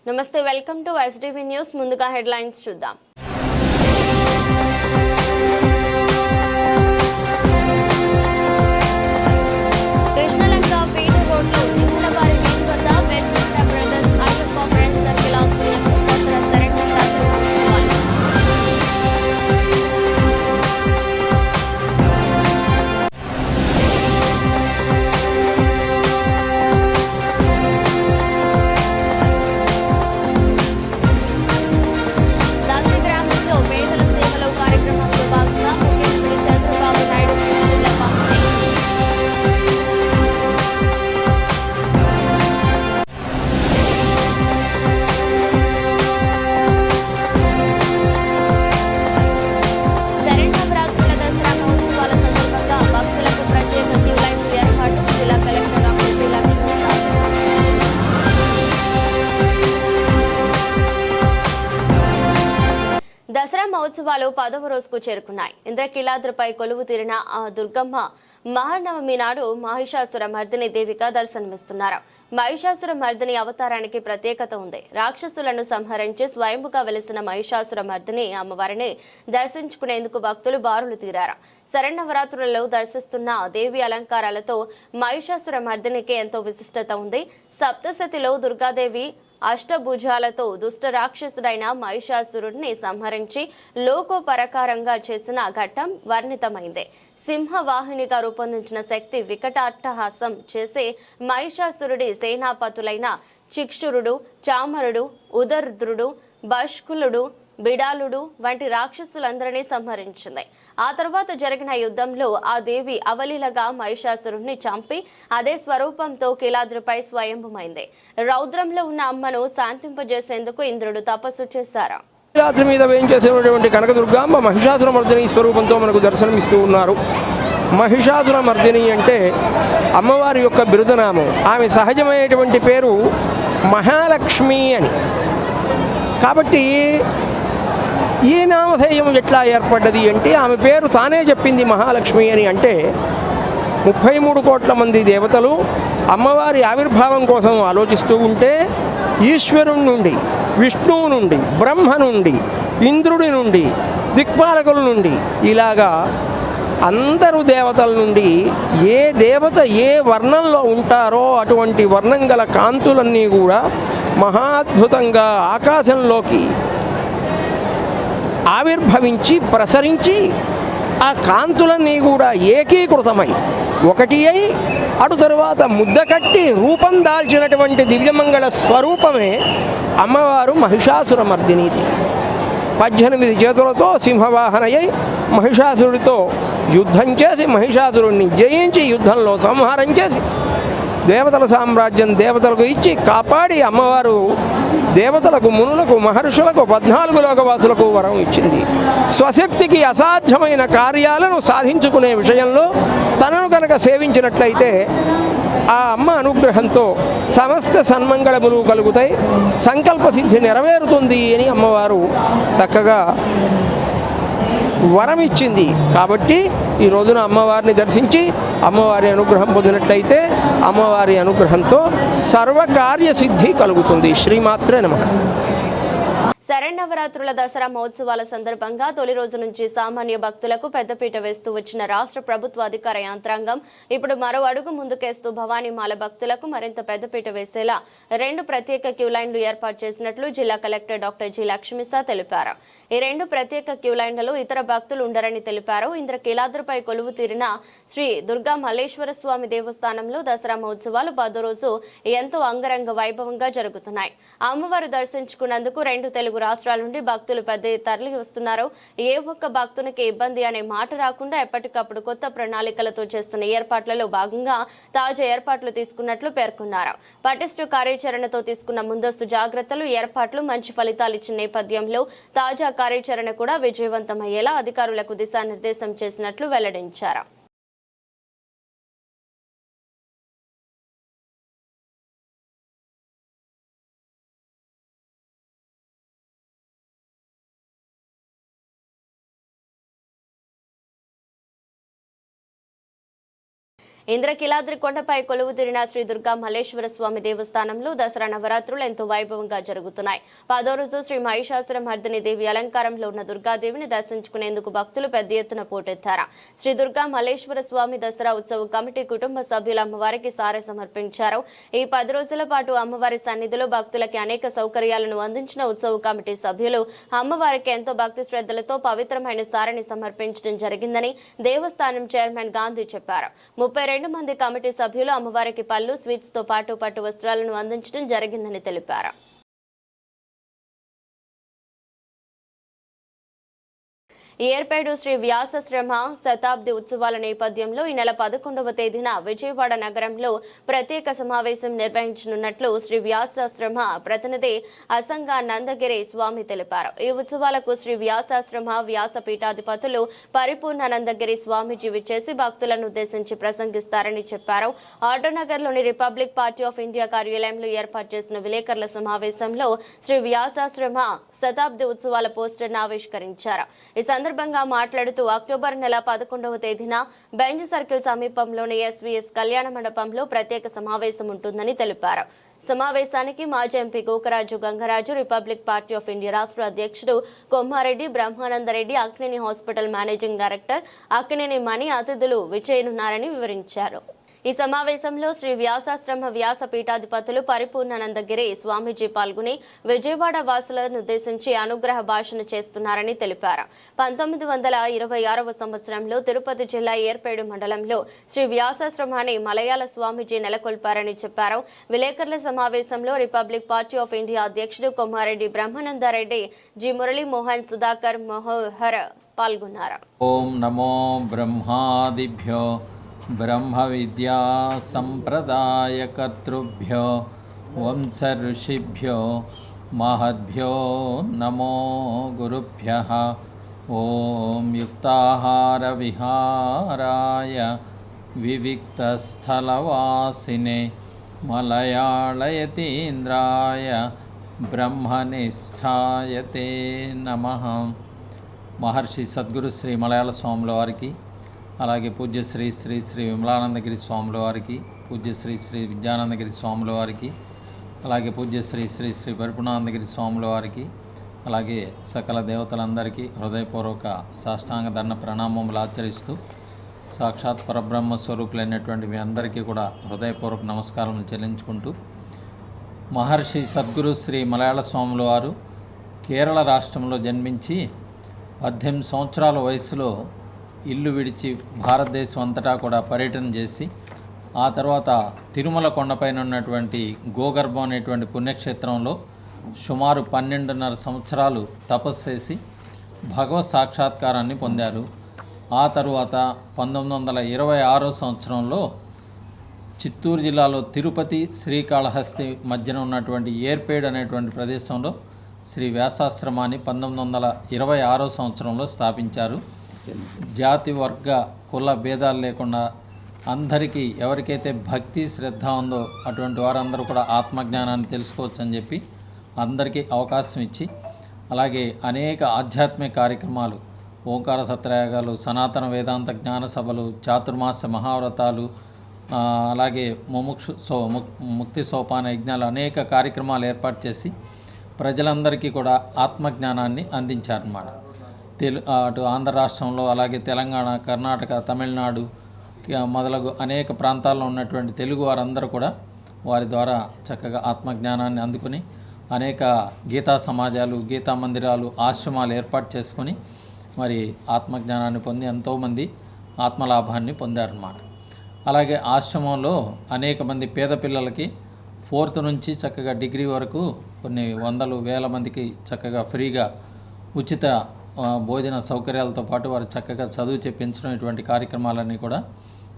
నమస్తే, welcome to STV news. ముందుగా headlines చూద్దాం. కృష్ణలంక పీటు రోడ్లో నిమ్మలవారి వీధి వద్ద Venkata brothers Ayyappa friends circle ఆధ్వర్యంలో దసరా సరెండర్ జాతర ఉత్సవాలు. దసరా మహోత్సవాలు 10వ రోజుకు చేరుకున్నాయి. ఇంద్రకీలాద్రిపై కొలువు తీరిన ఆ దుర్గమ్మ మహానవమి నాడు మహిషాసుర మర్దిని దేవిగా దర్శనమిస్తున్నారు. మహిషాసుర మర్దిని అవతారానికి ప్రత్యేకత ఉంది. రాక్షసులను సంహరించి స్వయంభుగా వెలిసిన మహిషాసుర మర్దిని అమ్మవారిని దర్శించుకునేందుకు భక్తులు బారులు తీరారు. శరన్నవరాత్రులలో దర్శిస్తున్న దేవి అలంకారాలతో మహిషాసుర మర్దినికి ఎంతో విశిష్టత ఉంది. సప్తశతిలో దుర్గాదేవి అష్టభుజాలతో దుష్ట రాక్షసుడైన మహిషాసురుడిని సంహరించి లోకోపరకారంగా చేసిన ఘట్టం వర్ణితమైంది. సింహవాహినిగా రూపొందించిన శక్తి వికటాట్టహాసం చేసే మహిషాసురుడి సేనాపతులైన చిక్షురుడు, చామరుడు, ఉదర్ద్రుడు, బష్కులుడు, బిడాలుడు వంటి రాక్షసులందరినీ సంహరించింది. ఆ తర్వాత జరిగిన యుద్ధంలో ఆ దేవి అవలీలగా మహిషాసురుడిని చంపి అదే స్వరూపంతో కీలాద్రిపై స్వయంభుమైంది. రౌద్రంలో ఉన్న అమ్మను శాంతింపజేసేందుకు ఇంద్రుడు తపస్సు చేశారు. కీలాద్రి మీద వేయించేసినటువంటి కనకదుర్గాంబ మహిషాసుర మర్దిని స్వరూపంతో మనకు దర్శనమిస్తూ ఉన్నారు. మహిషాసుర మర్దిని అంటే అమ్మవారి యొక్క బిరుదనామం. ఆమె సహజమైనటువంటి పేరు మహాలక్ష్మి అని. కాబట్టి ఈ నామధేయం ఎట్లా ఏర్పడ్డది అంటే ఆమె పేరు తానే చెప్పింది మహాలక్ష్మి అని. అంటే 33 కోట్ల మంది దేవతలు అమ్మవారి ఆవిర్భావం కోసం ఆలోచిస్తూ ఉంటే ఈశ్వరుడి నుండి, విష్ణువు నుండి, బ్రహ్మ నుండి, ఇంద్రుడి నుండి, దిక్పాలకుల నుండి ఇలాగా అందరూ దేవతల నుండి ఏ దేవత ఏ వర్ణంలో ఉంటారో అటువంటి వర్ణం గల కాంతులన్నీ కూడా మహాద్భుతంగా ఆకాశంలోకి ఆవిర్భవించి ప్రసరించి ఆ కాంతులన్నీ కూడా ఏకీకృతమై ఒకటి అయి అటు తరువాత ముద్ద కట్టి రూపం దాల్చినటువంటి దివ్యమంగళ స్వరూపమే అమ్మవారు మహిషాసుర మర్దిని. 18 చేతులతో సింహవాహనయ్యి మహిషాసురుడితో యుద్ధం చేసి మహిషాసురుడిని జయించి యుద్ధంలో సంహారం చేసి దేవతల సామ్రాజ్యం దేవతలకు ఇచ్చి కాపాడి అమ్మవారు దేవతలకు, మునులకు, మహర్షులకు, 14 లోకవాసులకు వరం ఇచ్చింది. స్వశక్తికి అసాధ్యమైన కార్యాలను సాధించుకునే విషయంలో తనను కనుక సేవించినట్లయితే ఆ అమ్మ అనుగ్రహంతో సమస్త సన్మంగళములు కలుగుతాయి, సంకల్ప సిద్ధి నెరవేరుతుంది అని అమ్మవారు చక్కగా వరం ఇచ్చింది. కాబట్టి ఈ రోజున అమ్మవారిని దర్శించి అమ్మవారి అనుగ్రహం పొందినట్లయితే అమ్మవారి అనుగ్రహంతో సర్వకార్య సిద్ధి కలుగుతుంది. శ్రీమాత్రే నమః. శరన్నవరాత్రుల దసరా మహోత్సవాల సందర్భంగా తొలి రోజు నుంచి సామాన్య భక్తులకు పెద్దపీట వేస్తూ వచ్చిన రాష్ట్ర ప్రభుత్వ అధికార యంత్రాంగం ఇప్పుడు మరో అడుగు ముందుకేస్తూ భవానీమాల భక్తులకు మరింత పెద్దపీట వేసేలా 2 ప్రత్యేక క్యూ లైన్లు ఏర్పాటు చేసినట్లు జిల్లా కలెక్టర్ డాక్టర్ జి లక్ష్మీసా తెలిపారు. ఈ 2 ప్రత్యేక క్యూ లైన్లలో ఇతర భక్తులు ఉండరని తెలిపారు. ఇంద్రకీలాద్రిపై కొలువు తీరిన శ్రీ దుర్గా మల్లేశ్వర స్వామి దేవస్థానంలో దసరా మహోత్సవాలు 10వ రోజు ఎంతో అంగరంగ వైభవంగా జరుగుతున్నాయి. అమ్మవారు దర్శించుకున్నందుకు 2 తెలుగు రాష్ట్రాల నుండి భక్తులు పెద్ద తరలి వస్తున్నారు. ఏ ఒక్క భక్తునికి ఇబ్బంది అనే మాట రాకుండా ఎప్పటికప్పుడు కొత్త ప్రణాళికలతో చేస్తున్న ఏర్పాట్లలో భాగంగా తాజా ఏర్పాట్లు తీసుకున్నట్లు పేర్కొన్నారు. పటిష్ట కార్యాచరణతో తీసుకున్న ముందస్తు జాగ్రత్తలు, ఏర్పాట్లు మంచి ఫలితాలు ఇచ్చిన నేపథ్యంలో తాజా కార్యాచరణ కూడా విజయవంతమయ్యేలా అధికారులకు దిశానిర్దేశం చేసినట్లు వెల్లడించారు. ఇంద్రకీలాద్రి కొండపై కొలువుదీరిన శ్రీ దుర్గా మల్లేశ్వర స్వామి దేవస్థానంలో దసరా నవరాత్రులు ఎంతో వైభవంగా జరుగుతున్నాయి. 10వ రోజు శ్రీ మహిషాసుర మర్దిని దేవి అలంకారంలో ఉన్న దుర్గాదేవిని దర్శించుకునేందుకు భక్తులు పెద్ద ఎత్తున పోటెత్తారు. శ్రీ దుర్గా మల్లేశ్వర స్వామి దసరా ఉత్సవ కమిటీ కుటుంబ సభ్యులు అమ్మవారికి సారె సమర్పించారు. ఈ 10 రోజుల పాటు అమ్మవారి సన్నిధిలో భక్తులకి అనేక సౌకర్యాలను అందించిన ఉత్సవ కమిటీ సభ్యులు అమ్మవారికి ఎంతో భక్తి శ్రద్ధలతో పవిత్రమైన సారెని సమర్పించడం జరిగిందని దేవస్థానం చైర్మన్ గాంధీ చెప్పారు. 32 మంది కమిటీ సభ్యులు అమ్మవారికి పళ్ళు, స్వీట్స్ తో పాటు పట్టు వస్త్రాలను అందించడం జరిగిందని తెలిపారు. ఏర్పేడు శ్రీ వ్యాసశ్రమ శతాబ్ది ఉత్సవాల నేపథ్యంలో ఈ నెల 11వ తేదీన విజయవాడ నగరంలో ప్రత్యేక సమావేశం నిర్వహించనున్నట్లు శ్రీ వ్యాసాశ్రమ ప్రతినిధి అసంగా నందగిరి స్వామి తెలిపారు. ఈ ఉత్సవాలకు శ్రీ వ్యాసాశ్రమ వ్యాసపీఠాధిపతులు పరిపూర్ణానందగిరి స్వామీజీ విచ్చేసి భక్తులను ఉద్దేశించి ప్రసంగిస్తారని చెప్పారు. ఆటోనగర్లోని రిపబ్లిక్ పార్టీ ఆఫ్ ఇండియా కార్యాలయంలో ఏర్పాటు చేసిన విలేకరుల సమావేశంలో శ్రీ వ్యాసాశ్రమ శతాబ్ది ఉత్సవాల పోస్టర్ను ఆవిష్కరించారు. ఈ సందర్భంగా మాట్లాడుతూ అక్టోబర్ నెల 11వ తేదీన బెంజ్ సర్కిల్ సమీపంలోని ఎస్వీఎస్ కళ్యాణ మండపంలో ప్రత్యేక సమావేశం ఉంటుందని తెలిపారు. సమావేశానికి మాజీ MP Gokaraju Gangaraju, republic party of India రాష్ట్ర అధ్యక్షుడు Kommareddy, Brahmanandareddy, Akkineni hospital managing director Akkineni Mani అతిథులు విచ్చేయనున్నారని వివరించారు. ఈ సమావేశంలో శ్రీ వ్యాసాశ్రమ వ్యాస పీఠాధిపతులు పరిపూర్ణానందగిరి స్వామీజీ పాల్గొని విజయవాడ వాసులను ఉద్దేశించి అనుగ్రహ భాషణ చేస్తున్నారని తెలిపారు. 1926వ సంవత్సరంలో తిరుపతి జిల్లా ఏర్పేడు మండలంలో శ్రీ వ్యాసాశ్రమాన్ని మలయాళ స్వామీజీ నెలకొల్పారని చెప్పారు. విలేకరుల సమావేశంలో రిపబ్లిక్ పార్టీ ఆఫ్ ఇండియా అధ్యక్షుడు కొమ్మారెడ్డి, బ్రహ్మానందరెడ్డి, జి మురళీమోహన్, సుధాకర్, మోహర్ పాల్గొన్నారు. ఓం నమో బ్రహ్మాదిభ్యో బ్రహ్మ విద్యా సంప్రదాయకర్తృభ్యో వంశ ఋషిభ్యో మహద్భ్యో నమో గురుభ్యః. ఓం యుక్తాహార విహారాయ వివిక్తస్థలవాసినే మలయాళయతీంద్రాయ బ్రహ్మనిష్ఠాయతే నమః. మహర్షి సద్గురు శ్రీ మలయాళ స్వాముల వారికి, అలాగే పూజ్య శ్రీ శ్రీ శ్రీ విమలానందగిరి స్వాముల వారికి, పూజ్య శ్రీ శ్రీ విద్యానందగిరి స్వాముల వారికి, అలాగే పూజ్య శ్రీ శ్రీ శ్రీ పరిపూర్ణానందగిరి స్వాముల వారికి, అలాగే సకల దేవతలందరికీ హృదయపూర్వక సాష్టాంగ దండ ప్రణామములు ఆచరిస్తూ సాక్షాత్ పరబ్రహ్మ స్వరూపులైనటువంటి మీ అందరికీ కూడా హృదయపూర్వక నమస్కారం చెల్లించుకుంటూ, మహర్షి సద్గురు శ్రీ మలయాళ స్వాముల వారు కేరళ రాష్ట్రంలో జన్మించి 18 సంవత్సరాల వయసులో ఇల్లు విడిచి భారతదేశం అంతటా కూడా పర్యటన చేసి, ఆ తర్వాత తిరుమల కొండపైన ఉన్నటువంటి గోగర్భం అనేటువంటి పుణ్యక్షేత్రంలో సుమారు 12.5 సంవత్సరాలు తపస్సు చేసి భగవత్ సాక్షాత్కారాన్ని పొందారు. ఆ తరువాత 1926వ సంవత్సరంలో చిత్తూరు జిల్లాలో తిరుపతి శ్రీకాళహస్తి మధ్యన ఉన్నటువంటి ఏర్పేడు అనేటువంటి ప్రదేశంలో శ్రీ వ్యాసాశ్రమాన్ని 1926వ సంవత్సరంలో స్థాపించారు. జాతి, వర్గ, కుల భేదాలు లేకుండా అందరికీ ఎవరికైతే భక్తి, శ్రద్ధ ఉందో అటువంటి వారందరూ కూడా ఆత్మజ్ఞానాన్ని తెలుసుకోవచ్చు అని చెప్పి అందరికీ అవకాశం ఇచ్చి, అలాగే అనేక ఆధ్యాత్మిక కార్యక్రమాలు, ఓంకార సత్రయాగాలు, సనాతన వేదాంత జ్ఞాన సభలు, చాతుర్మాస మహావ్రతాలు, అలాగే ముక్తి సోపాన యజ్ఞాలు, అనేక కార్యక్రమాలు ఏర్పాటు చేసి ప్రజలందరికీ కూడా ఆత్మజ్ఞానాన్ని అందించారన్నమాట. అటు ఆంధ్ర రాష్ట్రంలో, అలాగే తెలంగాణ, కర్ణాటక, తమిళనాడు మొదలగు అనేక ప్రాంతాల్లో ఉన్నటువంటి తెలుగు వారందరూ కూడా వారి ద్వారా చక్కగా ఆత్మజ్ఞానాన్ని అందుకుని అనేక గీతా సమాజాలు, గీతా మందిరాలు, ఆశ్రమాలు ఏర్పాటు చేసుకొని మరి ఆత్మజ్ఞానాన్ని పొంది ఎంతోమంది ఆత్మలాభాన్ని పొందారన్నమాట. అలాగే ఆశ్రమంలో అనేక మంది పేద పిల్లలకి 4th నుంచి చక్కగా డిగ్రీ వరకు కొన్ని వందలు వేల మందికి చక్కగా ఫ్రీగా ఉచిత భోజన సౌకర్యాలతో పాటు వారు చక్కగా చదువు చెప్పించడం, ఇటువంటి కార్యక్రమాలన్నీ కూడా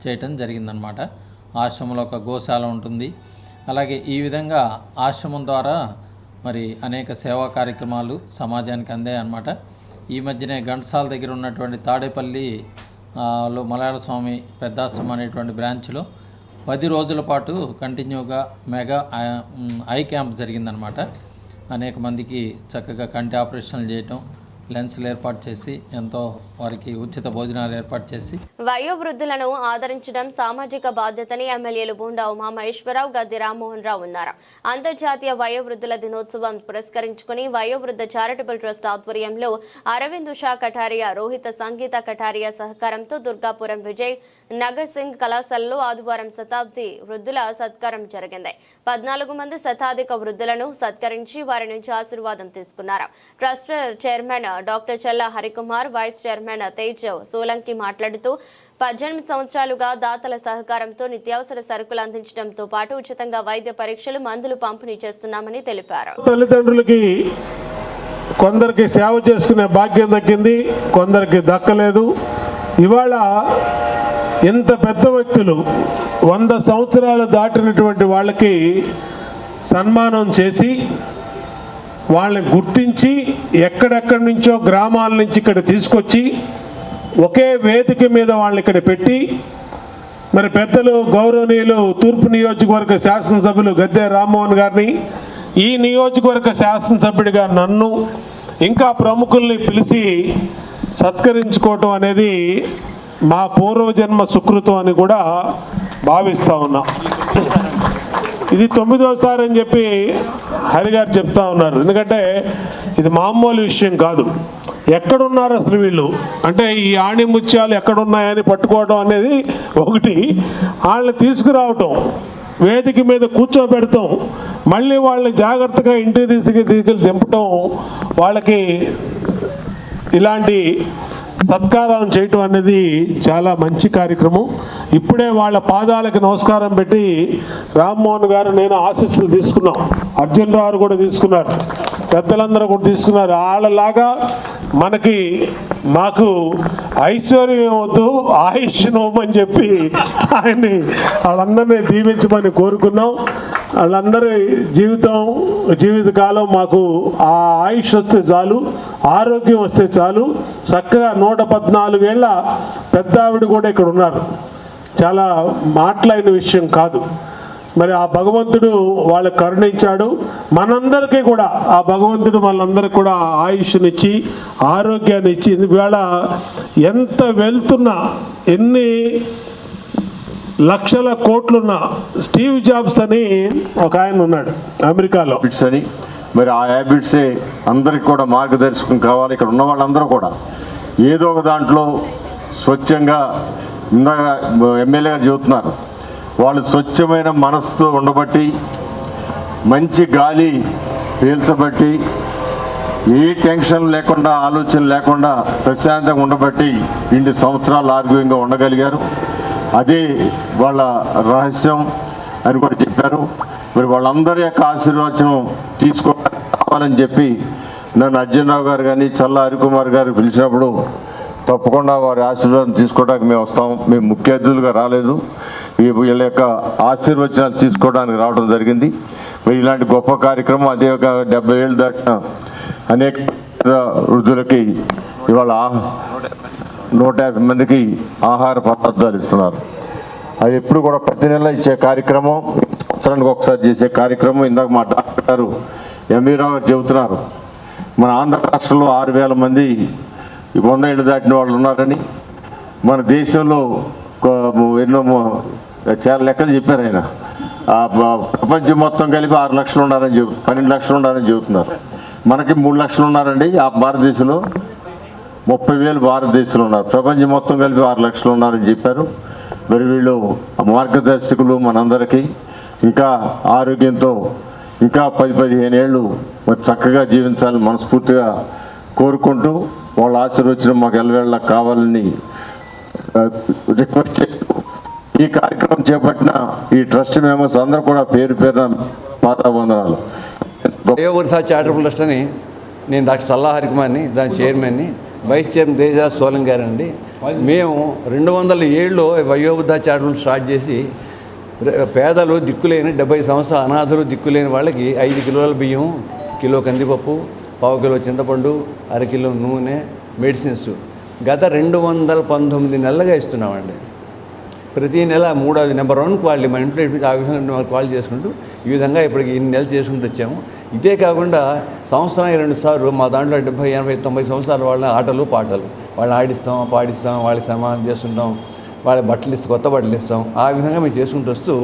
చేయటం జరిగిందనమాట. ఆశ్రమంలో ఒక గోశాల ఉంటుంది. అలాగే ఈ విధంగా ఆశ్రమం ద్వారా మరి అనేక సేవా కార్యక్రమాలు సమాజానికి అందాయన్నమాట. ఈ మధ్యనే ఘంటసాల దగ్గర ఉన్నటువంటి తాడేపల్లిలో మలయాళ స్వామి పెద్దాశ్రమం అనేటువంటి బ్రాంచ్లో 10 రోజుల పాటు కంటిన్యూగా మెగా ఐ క్యాంప్ జరిగిందనమాట. అనేక మందికి చక్కగా కంటి ఆపరేషన్లు చేయటం, లెన్స్లు ఏర్పాటు చేసి ఎంతో వారికి ఉచిత భోజనాలు ఏర్పాటు చేసి వయోవృద్ధులను ఆదరించడం సామాజిక బాధ్యతని ఎమ్మెల్యేలు బూండా ఉమామహేశ్వరరావు, గద్దె రామ్మోహన్ రావు అన్నారు. అంతర్జాతీయ వయోవృద్ధుల దినోత్సవం పురస్కరించుకుని వయోవృద్ధ చారిటబుల్ ట్రస్ట్ ఆధ్వర్యంలో అరవింద్ ఉషా కటారియా, రోహిత సంగీత కటారియా సహకారంతో దుర్గాపురం విజయ్ నగర్ సింగ్ కళాశాలలో ఆదివారం శతాబ్ది వృద్ధుల సత్కారం జరిగింది. 14 మంది శతాధిక వృద్ధులను సత్కరించి వారి నుంచి ఆశీర్వాదం తీసుకున్నారు. ట్రస్ట్ చైర్మన్ డాక్టర్ చల్లా హరికుమార్, వైస్ చైర్మన్ తేజ్ సోలంకి మాట్లాడుతూ 18 సంవత్సరాలుగా దాతల సహకారంతో నిత్యావసర సరుకులు అందించడంతో పాటు ఉచితంగా వైద్య పరీక్షలు, మందులు పంపిణీ చేస్తున్నామని తెలిపారు. తల్లిదండ్రులకి కొందరికి సేవ చేసుకునే భాగ్యం దక్కింది, కొందరికి దక్కలేదు. ఇవాళ ఇంత పెద్ద వ్యక్తులు 100 సంవత్సరాలు దాటినటువంటి వాళ్ళకి సన్మానం చేసి వాళ్ళని గుర్తించి ఎక్కడెక్కడి నుంచో గ్రామాల నుంచి ఇక్కడ తీసుకొచ్చి ఒకే వేదిక మీద వాళ్ళని ఇక్కడ పెట్టి మరి పెద్దలు గౌరవనీయులు తూర్పు నియోజకవర్గ శాసనసభ్యులు గద్దె రామ్మోహన్ గారిని, ఈ నియోజకవర్గ శాసనసభ్యుడిగా నన్ను, ఇంకా ప్రముఖుల్ని పిలిచి సత్కరించుకోవటం అనేది మా పూర్వజన్మ సుకృతం అని కూడా భావిస్తూ ఉన్నాం. ఇది 9వసారి అని చెప్పి హరిగారు చెప్తా ఉన్నారు. ఎందుకంటే ఇది మామూలు విషయం కాదు. ఎక్కడున్నారు అసలు వీళ్ళు అంటే ఈ ఆణిముత్యాలు ఎక్కడున్నాయని పట్టుకోవడం అనేది ఒకటి, వాళ్ళని తీసుకురావటం, వేదిక మీద కూర్చోబెడతాం, మళ్ళీ వాళ్ళని జాగ్రత్తగా ఇంటికి తీసుకెళ్ళి దింపటం, వాళ్ళకి ఇలాంటి సత్కారం చేయటం అనేది చాలా మంచి కార్యక్రమం. ఇప్పుడే వాళ్ళ పాదాలకు నమస్కారం పెట్టి రామ్మోహన్ గారు నేను ఆశీస్సులు తీసుకున్నాం, అర్జున్ రావు కూడా తీసుకున్నారు, పెద్దలందరూ కూడా తీసుకున్నారు. వాళ్ళలాగా మాకు ఐశ్వర్యం వద్దు, ఆయుష్ నోమని చెప్పి ఆయన్ని వాళ్ళందరినీ దీవించమని కోరుకున్నాం. వాళ్ళందరి జీవితకాలం మాకు ఆ ఆయుష్ వస్తే చాలు, ఆరోగ్యం వస్తే చాలు. చక్కగా 114 ఏళ్ళ పెద్ద ఆవిడ కూడా ఇక్కడ ఉన్నారు. చాలా మాట్లాడిన విషయం కాదు. మరి ఆ భగవంతుడు వాళ్ళకు కరుణించాడు. మనందరికీ కూడా ఆ భగవంతుడు మనందరికీ కూడా ఆయుష్నిచ్చి ఆరోగ్యాన్ని ఇచ్చి, ఇవాళ ఎంత వెళ్తున్నా, ఎన్ని లక్షల కోట్లున్న స్టీవ్ జాబ్స్ అని ఒక ఆయన ఉన్నాడు అమెరికాలో. అని మరి ఆ హ్యాబిట్సే అందరికి కూడా మార్గదర్శకం కావాలి. ఇక్కడ ఉన్న వాళ్ళందరూ కూడా ఏదో ఒక దాంట్లో స్వచ్ఛంగా, ఇందాక ఎమ్మెల్యే గారు చెబుతున్నారు, వాళ్ళు స్వచ్ఛమైన మనసుతో ఉండబట్టి, మంచి గాలి పీల్చబట్టి, ఏ టెన్షన్ లేకుండా, ఆలోచన లేకుండా ప్రశాంతంగా ఉండబట్టి ఇన్ని సంవత్సరాలు ఆరోగ్యంగా ఉండగలిగారు. అదే వాళ్ళ రహస్యం అని కూడా చెప్పారు. మరి వాళ్ళందరి యొక్క ఆశీర్వచనం తీసుకోవాలని చెప్పి నన్ను అర్జున్ రావు గారు కానీ చల్లా హరికుమార్ గారు పిలిచినప్పుడు తప్పకుండా వారి ఆశీర్వాదం తీసుకోవడానికి మేము వస్తాం. మేము ముఖ్య అతిథులుగా రాలేదు, వీళ్ళ యొక్క ఆశీర్వచనాలు తీసుకోవడానికి రావడం జరిగింది. మరి ఇలాంటి గొప్ప కార్యక్రమం, అదే ఒక 70 ఏళ్ళు దాటిన అనేక వృద్ధులకి ఇవాళ 150 మందికి ఆహార పదార్థాలు ఇస్తున్నారు. అది ఎప్పుడు కూడా ప్రతి నెల ఇచ్చే కార్యక్రమం, సంవత్సరానికి ఒకసారి చేసే కార్యక్రమం. ఇందాక మా డాక్టర్ గారు ఎంవీ రావు గారు చెబుతున్నారు, మన ఆంధ్ర రాష్ట్రంలో 6000 మంది 100 ఏళ్ళు దాటిన వాళ్ళు ఉన్నారని. మన దేశంలో ఎన్నో చాలా లెక్కలు చెప్పారు ఆయన. ప్రపంచం మొత్తం కలిపి 6 లక్షలు ఉన్నారని 12 లక్షలు ఉన్నారని చెబుతున్నారు. మనకి 3 లక్షలు ఉన్నారండి. ఆ భారతదేశంలో 30,000 భారతదేశంలో ఉన్నారు. ప్రపంచం మొత్తం కలిపి 6 లక్షలు ఉన్నారని చెప్పారు. మరి వీళ్ళు మార్గదర్శకులు మనందరికీ. ఇంకా ఆరోగ్యంతో ఇంకా 10-15 ఏళ్ళు మరి చక్కగా జీవించాలని మనస్ఫూర్తిగా కోరుకుంటూ వాళ్ళ ఆశీర్వచనం మాకు ఎల్లవేళ కావాలని రిక్వెస్ట్ చేస్తూ ఈ కార్యక్రమం చేపట్టిన ఈ ట్రస్ట్ మెంబర్స్ అందరూ కూడా పేరు పేరున పాదావందనాలు. వయోవృద్ధ చారిటబుల్ ట్రస్ట్ అని నేను డాక్టర్ చల్లా హరికుమార్ని, దాని చైర్మన్ని, వైస్ చైర్మన్ తేజరాజ్ సోలం గారండి. మేము 200 ఏళ్ళలో వయోవృద్ధ చారిటబుల్ స్టార్ట్ చేసి పేదలు దిక్కులేని 70 సంవత్సరాల అనాథులు దిక్కులేని వాళ్ళకి 5 కిలోల బియ్యం, కిలో కందిపప్పు, 1/4 కిలో చింతపండు, 1/2 కిలో నూనె, మెడిసిన్స్ గత 219 నెలలుగా ఇస్తున్నామండి. ప్రతి నెల 3వ నెంబర్ 1 క్వాలిటీ, మన ఇంట్లో ఆ విధంగా క్వాలిటీ చేసుకుంటూ ఈ విధంగా ఇప్పటికి ఇన్ని నెలలు చేసుకుంటూ వచ్చాము. ఇదే కాకుండా సంవత్సరానికి 2 సార్లు మా దాంట్లో 70, 80, 90 సంవత్సరాల వాళ్ళ ఆటలు పాటలు వాళ్ళు ఆడిస్తాం, పాడిస్తాం, వాళ్ళకి సన్మానం చేస్తుంటాం, వాళ్ళ బట్టలు ఇస్తాం, కొత్త బట్టలు ఇస్తాం. ఆ విధంగా మేము చేసుకుంటూ వస్తూ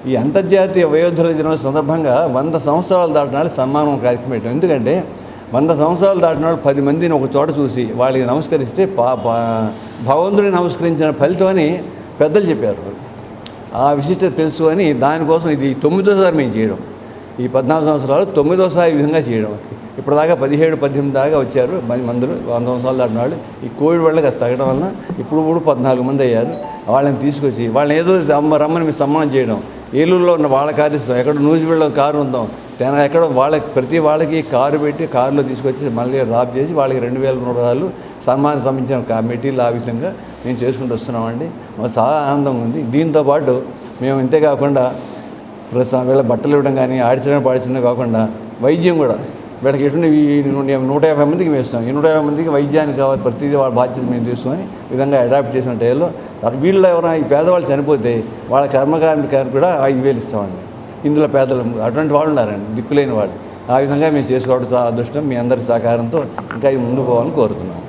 ఈ అంతర్జాతీయ వయోధుల దినం సందర్భంగా 100 సంవత్సరాలు దాటిన వాళ్ళు సన్మానం కార్యక్రమం పెట్టాం. ఎందుకంటే 100 సంవత్సరాలు దాటిన వాళ్ళు 10 మందిని ఒక చోట చూసి వాళ్ళకి నమస్కరిస్తే భగవంతుడిని నమస్కరించిన ఫలితం అని పెద్దలు చెప్పారు. ఆ విశిష్టత తెలుసు అని దానికోసం ఇది 9వ మేము చేయడం. ఈ 14 సంవత్సరాలు 9వ ఈ విధంగా చేయడం. ఇప్పటిదాకా 17, 18 దాకా వచ్చారు మందులు 100 సంవత్సరాలు దాటిన వాళ్ళు. ఈ కోవిడ్ వల్ల కాస్త తగ్గడం వలన ఇప్పుడు 14 మంది అయ్యారు. వాళ్ళని తీసుకొచ్చి వాళ్ళని ఏదో రమ్మని మేము సన్మానం చేయడం. ఏలూరులో ఉన్న వాళ్ళ కార్యక్రమం ఎక్కడ నూజివీడులో కారు ఉందాం ఎక్కడ వాళ్ళకి ప్రతి వాళ్ళకి కారు పెట్టి కారులో తీసుకొచ్చి మళ్ళీ డ్రాప్ చేసి వాళ్ళకి 2,000 రూపాయలు సన్మానం సంబంధించిన మెటీరియల్ ఆ విధంగా మేము చేసుకుంటూ వస్తున్నామండి. మాకు చాలా ఆనందంగా ఉంది. దీంతోపాటు మేము ఇంతే కాకుండా వీళ్ళ బట్టలు ఇవ్వడం కానీ ఆడించడం పాడించడం కాకుండా వైద్యం కూడా వీళ్ళకి ఎటువంటి 150 మందికి మేము ఇస్తాం. ఈ 150 మందికి వైద్యానికి కావాలి ప్రతిదీ వాళ్ళ బాధ్యత మేము తీసుకొని విధంగా అడాప్ట్ చేసిన టైంలో వీళ్ళు ఎవరైనా ఈ పేదవాళ్ళు చనిపోతే వాళ్ళ కర్మకారికి కూడా 5,000 ఇస్తామండి. ఇందులో పేదలు అటువంటి వాళ్ళు ఉన్నారండి, దిక్కులేని వాళ్ళు. ఆ విధంగా మేము చేసుకోవడం చాలా అదృష్టం. మీ అందరి సహకారంతో ఇంకా ముందుకు పోవాలని కోరుతున్నాం.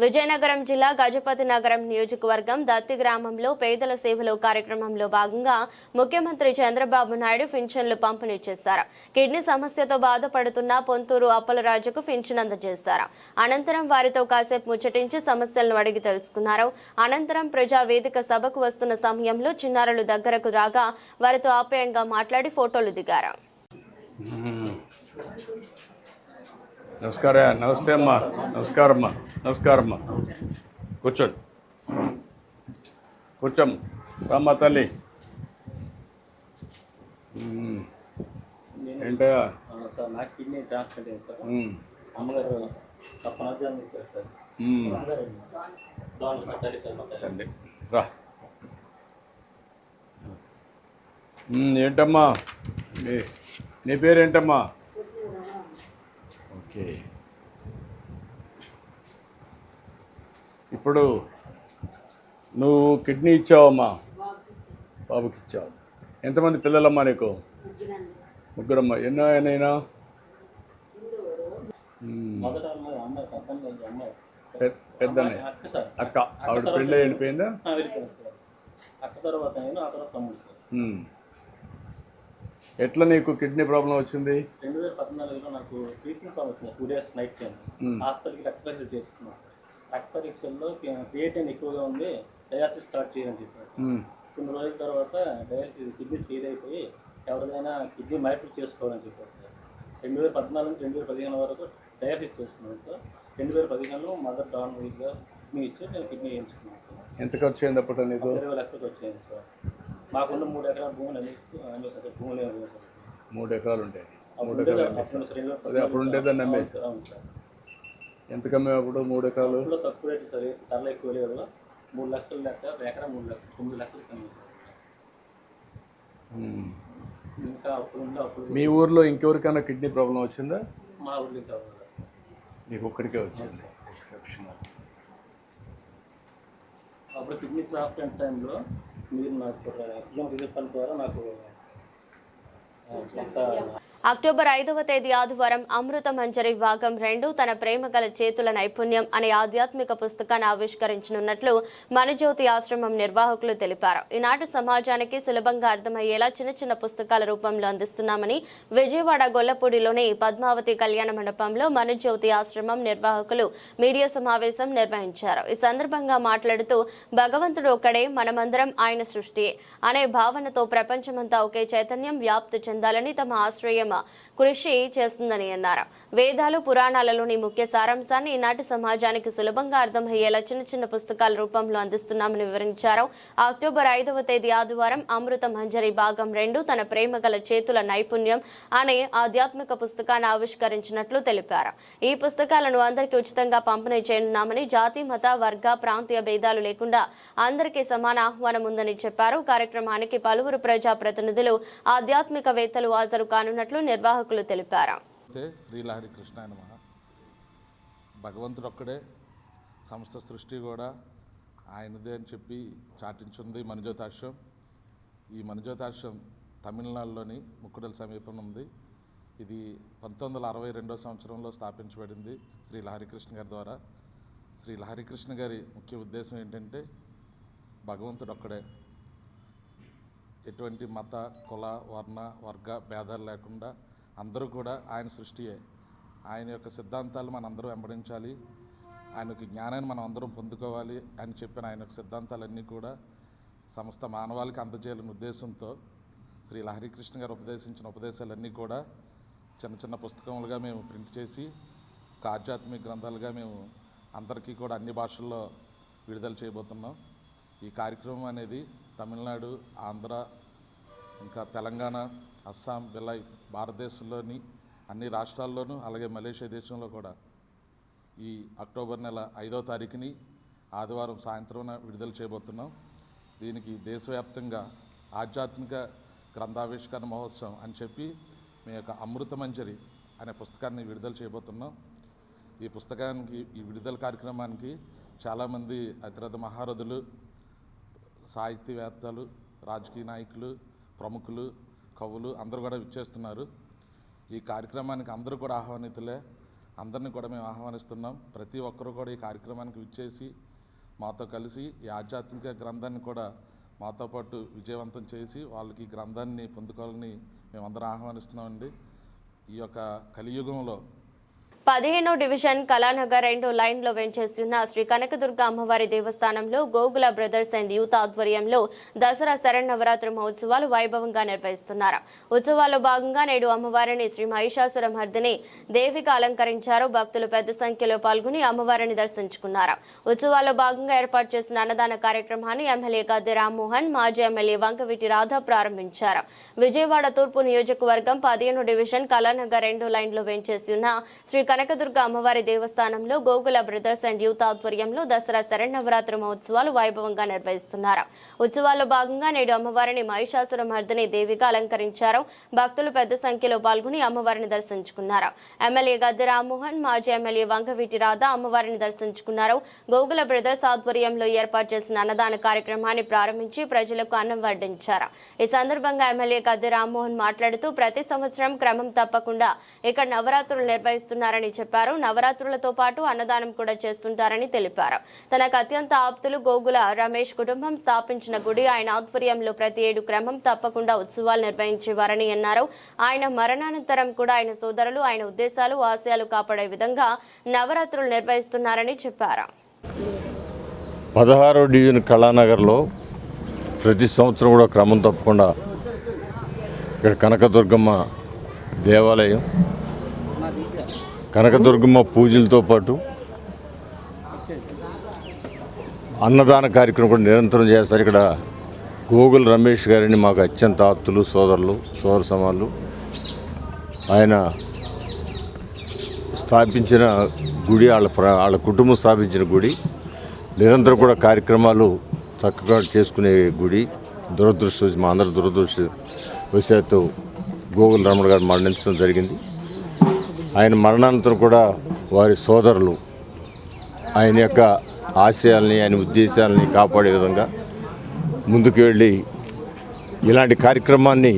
విజయనగరం జిల్లా గజపతి నగరం నియోజకవర్గం దత్తి గ్రామంలో పేదల సేవలు కార్యక్రమంలో భాగంగా ముఖ్యమంత్రి చంద్రబాబు నాయుడు పింఛన్లు పంపిణీ చేశారు. కిడ్నీ సమస్యతో బాధపడుతున్న పొంతూరు అప్పలరాజుకు పింఛన్ అందజేశారు. అనంతరం వారితో కాసేపు ముచ్చటించి సమస్యలను అడిగి తెలుసుకున్నారు. అనంతరం ప్రజావేదిక సభకు వస్తున్న సమయంలో చిన్నారులు దగ్గరకు రాగా వారితో ఆప్యాయంగా మాట్లాడి ఫోటోలు దిగారు. నమస్తే అమ్మా. నమస్కారమ్మా. కూర్చోండి, రామ్మా తల్లి. ఏంటయ్యా? సార్ నాకు కిడ్నీ ట్రాన్స్ప్లాంట్ చేస్తారు. అమ్మగారు పనర్జాన్ని ఇచ్చారు సార్. తండ్రి రా. ఏంటమ్మా నీ పేరేంటమ్మా? ఓకే, ఇప్పుడు నువ్వు కిడ్నీ ఇచ్చావమ్మా, బాబుకి ఇచ్చావు. ఎంతమంది పిల్లలమ్మా నీకు? ముగ్గురమ్మా. ఎన్నో అయినా? పెద్దనే అక్క. ఆవిడ పెళ్ళి వెళ్ళిపోయిందా? ఎట్లా నీకు కిడ్నీ ప్రాబ్లం వచ్చింది? 2014లో నాకు బ్రీతింగ్ ప్రాబ్లం వచ్చింది. 2 days నైట్ టైం హాస్పిటల్కి రక్త పరీక్షలు చేసుకున్నాను సార్. రక్త పరీక్షల్లో క్రియేటిన్ ఎక్కువగా ఉంది, డయాలసిస్ స్టార్ట్ చేయాలని చెప్పారు సార్. కొన్ని రోజుల తర్వాత డయాలసిస్ కిడ్నీస్ ఫెయిల్ అయిపోయి ఎవరిదైనా కిడ్నీ మార్పిడి చేసుకోవాలని చెప్పారు సార్. 2014 నుంచి 2015 వరకు డయాలసిస్ చేసుకున్నాను సార్. 2015లో మదర్ డాన్ వీక్గా కిడ్నీ ఇచ్చి నేను కిడ్నీ వేయించుకున్నాను సార్. ఎంత ఖర్చు అయింది అప్పుడు నీకు? 20 లక్షలు వచ్చాయి సార్. మాకున్న 3 ఎకరాల భూములు అన్నీ సార్. భూములు 3 ఎకరాలు ఉంటాయి. 3 ఎకరాలు అదే అప్పుడు ఉండేదాన్ని అమ్మేసి. అవును సార్. ఎంత కమ్మే అప్పుడు 3 ఎకరాలు? అప్పుడు తక్కువ రేటు సార్, ధరలు ఎక్కువ లేదు. 3 లక్షలు లెక్క, ఎకరా 3 లక్షలు, 9 లక్షలు కమ్మే సార్. ఇంకా అప్పుడు మీ ఊర్లో ఇంకెవరికైనా కిడ్నీ ప్రాబ్లం వచ్చిందా? మా ఊర్లో ఇంకా సార్. నీకు ఒక్కడికే వచ్చింది. ఎక్సెప్షనల్. అప్పుడు కిడ్నీ ట్రాన్స్ప్లాంట్ టైంలో మీరు నాకు సీఎం రిలీఫ్ ఫండ్ ద్వారా నాకు అక్టోబర్ 5వ తేదీ ఆదివారం అమృత మంజరి భాగం 2 తన ప్రేమ గల చేతుల నైపుణ్యం అనే ఆధ్యాత్మిక పుస్తకాన్ని ఆవిష్కరించనున్నట్లు మనజ్యోతి ఆశ్రమం నిర్వాహకులు తెలిపారు. ఈనాటి సమాజానికి సులభంగా అర్థమయ్యేలా చిన్న చిన్న పుస్తకాల రూపంలో అందిస్తున్నామని విజయవాడ గొల్లపూడిలోని పద్మావతి కళ్యాణ మండపంలో మనజ్యోతి ఆశ్రమం నిర్వాహకులు మీడియా సమావేశం నిర్వహించారు. ఈ సందర్భంగా మాట్లాడుతూ భగవంతుడు ఒక్కడే, మనమందరం ఆయన సృష్టి అనే భావనతో ప్రపంచమంతా ఒకే చైతన్యం వ్యాప్తి చెందాలని తమ ఆశ్రయం కృషి చేస్తుందని అన్నారు. వేదాలు పురాణాలలోని ముఖ్య సారాంశాన్ని ఈనాటి సమాజానికి సులభంగా అర్థమయ్యేలా చిన్న చిన్న పుస్తకాల రూపంలో అందిస్తున్నామని వివరించారు. అక్టోబర్ 5వ తేదీ ఆదివారం అమృత మంజరి భాగం 2 తన ప్రేమ గల చేతుల నైపుణ్యం అనే ఆధ్యాత్మిక పుస్తకాన్ని ఆవిష్కరించినట్లు తెలిపారు. ఈ పుస్తకాలను అందరికీ ఉచితంగా పంపిణీ చేయనున్నామని, జాతి మత వర్గ ప్రాంతీయ భేదాలు లేకుండా అందరికీ సమాన ఆహ్వానం ఉందని చెప్పారు. కార్యక్రమానికి పలువురు ప్రజాప్రతినిధులు ఆధ్యాత్మికవేత్తలు హాజరు కానున్నట్లు నిర్వాహకులు తెలిపారు. శ్రీలహరి కృష్ణ నమః. భగవంతుడు ఒక్కడే, సమస్త సృష్టి కూడా ఆయనదే అని చెప్పి చాటించుంది మనజ్యోతాశ్రం. ఈ మనజ్యోతాశ్రం తమిళనాడులోని ముక్కుడల సమీపం ఉంది. ఇది 1962 సంవత్సరంలో స్థాపించబడింది శ్రీ లహరికృష్ణ గారి ద్వారా. శ్రీ లహరికృష్ణ గారి ముఖ్య ఉద్దేశం ఏంటంటే భగవంతుడు ఒక్కడే, ఎటువంటి మత, కుల, వర్ణ, వర్గ భేదాలు లేకుండా అందరూ కూడా ఆయన సృష్టియే. ఆయన యొక్క సిద్ధాంతాలు మనందరం వెంబడించాలి, ఆయనకి జ్ఞానాన్ని మనం అందరం పొందుకోవాలి అని చెప్పిన ఆయన యొక్క సిద్ధాంతాలన్నీ కూడా సమస్త మానవాళికి అందజేయాలనే ఉద్దేశంతో శ్రీ లహరికృష్ణ గారు ఉపదేశించిన ఉపదేశాలన్నీ కూడా చిన్న చిన్న పుస్తకములుగా మేము ప్రింట్ చేసి ఒక ఆధ్యాత్మిక గ్రంథాలుగా మేము అందరికీ కూడా అన్ని భాషల్లో విడుదల చేయబోతున్నాం. ఈ కార్యక్రమం అనేది తమిళనాడు, ఆంధ్ర, ఇంకా తెలంగాణ, అస్సాం, బిలాయ్ భారతదేశంలోని అన్ని రాష్ట్రాల్లోనూ అలాగే మలేషియా దేశంలో కూడా ఈ అక్టోబర్ నెల 5వ తారీఖుని ఆదివారం సాయంత్రం విడుదల చేయబోతున్నాం. దీనికి దేశవ్యాప్తంగా ఆధ్యాత్మిక గ్రంథావిష్కరణ మహోత్సవం అని చెప్పి మీ యొక్క అమృతమంజరి అనే పుస్తకాన్ని విడుదల చేయబోతున్నాం. ఈ పుస్తకానికి, ఈ విడుదల కార్యక్రమానికి చాలామంది అతిరథ మహారథులు, సాహితీవేత్తలు, రాజకీయ నాయకులు, ప్రముఖులు, కవులు అందరూ కూడా విచ్చేస్తున్నారు. ఈ కార్యక్రమానికి అందరూ కూడా ఆహ్వానితులే. అందరినీ కూడా మేము ఆహ్వానిస్తున్నాం. ప్రతి ఒక్కరూ కూడా ఈ కార్యక్రమానికి విచ్చేసి మాతో కలిసి ఈ ఆధ్యాత్మిక గ్రంథాన్ని కూడా మాతో పాటు విజయవంతం చేసి వాళ్ళకి ఈ గ్రంథాన్ని పొందుకోవాలని మేమందరం ఆహ్వానిస్తున్నామండి. ఈ యొక్క కలియుగంలో 15వ డివిజన్ కళానగర్ 2 లైన్లో వెంచేస్తున్న శ్రీ కనకదుర్గ అమ్మవారి దేవస్థానంలో గోగుల బ్రదర్స్ అండ్ యూత్ ఆధ్వర్యంలో దసరా శరన్నవరాత్రి మహోత్సవాలు వైభవంగా నిర్వహిస్తున్నారు. ఉత్సవాల్లో భాగంగా నేడు అమ్మవారిని శ్రీ మహిషాసుర మర్దిని దేవిగా అలంకరించారు. భక్తులు పెద్ద సంఖ్యలో పాల్గొని అమ్మవారిని దర్శించుకున్నారు. ఉత్సవాల్లో భాగంగా ఏర్పాటు చేసిన అన్నదాన కార్యక్రమాన్ని ఎమ్మెల్యే గద్దె రామ్మోహన్, మాజీ ఎమ్మెల్యే వంకవిటి రాధ ప్రారంభించారు. విజయవాడ తూర్పు నియోజకవర్గం 15వ డివిజన్ కళానగర్ 2 లైన్లో వెంచేస్తున్న శ్రీ కనకదుర్గ అమ్మవారి దేవస్థానంలో గోగుల బ్రదర్స్ అండ్ యూత్ ఆధ్వర్యంలో దసరా శరన్నవరాత్రి మహోత్సవాలు వైభవంగా నిర్వహిస్తున్నారు. ఉత్సవాల్లో భాగంగా నేడు అమ్మవారిని మహిషాసుర మర్దిని దేవిగా అలంకరించారు. భక్తులు పెద్ద సంఖ్యలో పాల్గొని అమ్మవారిని దర్శించుకున్నారు. ఎమ్మెల్యే గద్దె రామ్మోహన్, మాజీ ఎమ్మెల్యే వంకవీటి రాధ అమ్మవారిని దర్శించుకున్నారు. గోగుల బ్రదర్స్ ఆధ్వర్యంలో ఏర్పాటు చేసిన అన్నదాన కార్యక్రమాన్ని ప్రారంభించి ప్రజలకు అన్నం వడ్డించారు. ఈ సందర్భంగా ఎమ్మెల్యే గద్దె రామ్మోహన్ మాట్లాడుతూ ప్రతి సంవత్సరం క్రమం తప్పకుండా ఇక్కడ నవరాత్రులు నిర్వహిస్తున్నారని చెప్పారు. నవరాత్రులతో పాటు అన్నదానం కూడా చేస్తుంటారని తెలిపారు. తనకు అత్యంత ఆప్తులు గోగుల రమేష్ కుటుంబం స్థాపించిన గుడి. ఆయన ఆధ్వర్యంలో ప్రతి ఏడు క్రమం తప్పకుండా ఉత్సవాలు నిర్వహించేవారని అన్నారు. ఆయన మరణానంతరం కూడా ఆయన సోదరులు ఆయన ఉద్దేశాలు, ఆశయాలు కాపాడే విధంగా నవరాత్రులు నిర్వహిస్తున్నారని చెప్పారు. 16వ డివిజన్ కళానగర్లో ప్రతి సంవత్సరం కూడా క్రమం తప్పకుండా ఇక్కడ కనకదుర్గమ్మ దేవాలయం, కనకదుర్గమ్మ పూజలతో పాటు అన్నదాన కార్యక్రమం కూడా నిరంతరం చేస్తారు. ఇక్కడ గోగుల రమేష్ గారిని మాకు అత్యంత ఆప్తులు, సోదరులు, సోదర సమానులు. ఆయన స్థాపించిన గుడి, వాళ్ళ కుటుంబం స్థాపించిన గుడి. నిరంతరం కూడా కార్యక్రమాలు చక్కగా చేసుకునే గుడి. మా అందరి దురదృష్టవశాత్తు గోగుల రమణ గారు మరణించడం జరిగింది. ఆయన మరణానంతరం కూడా వారి సోదరులు ఆయన యొక్క ఆశయాల్ని, ఆయన ఉద్దేశాలని కాపాడే విధంగా ముందుకు వెళ్ళి ఇలాంటి కార్యక్రమాన్ని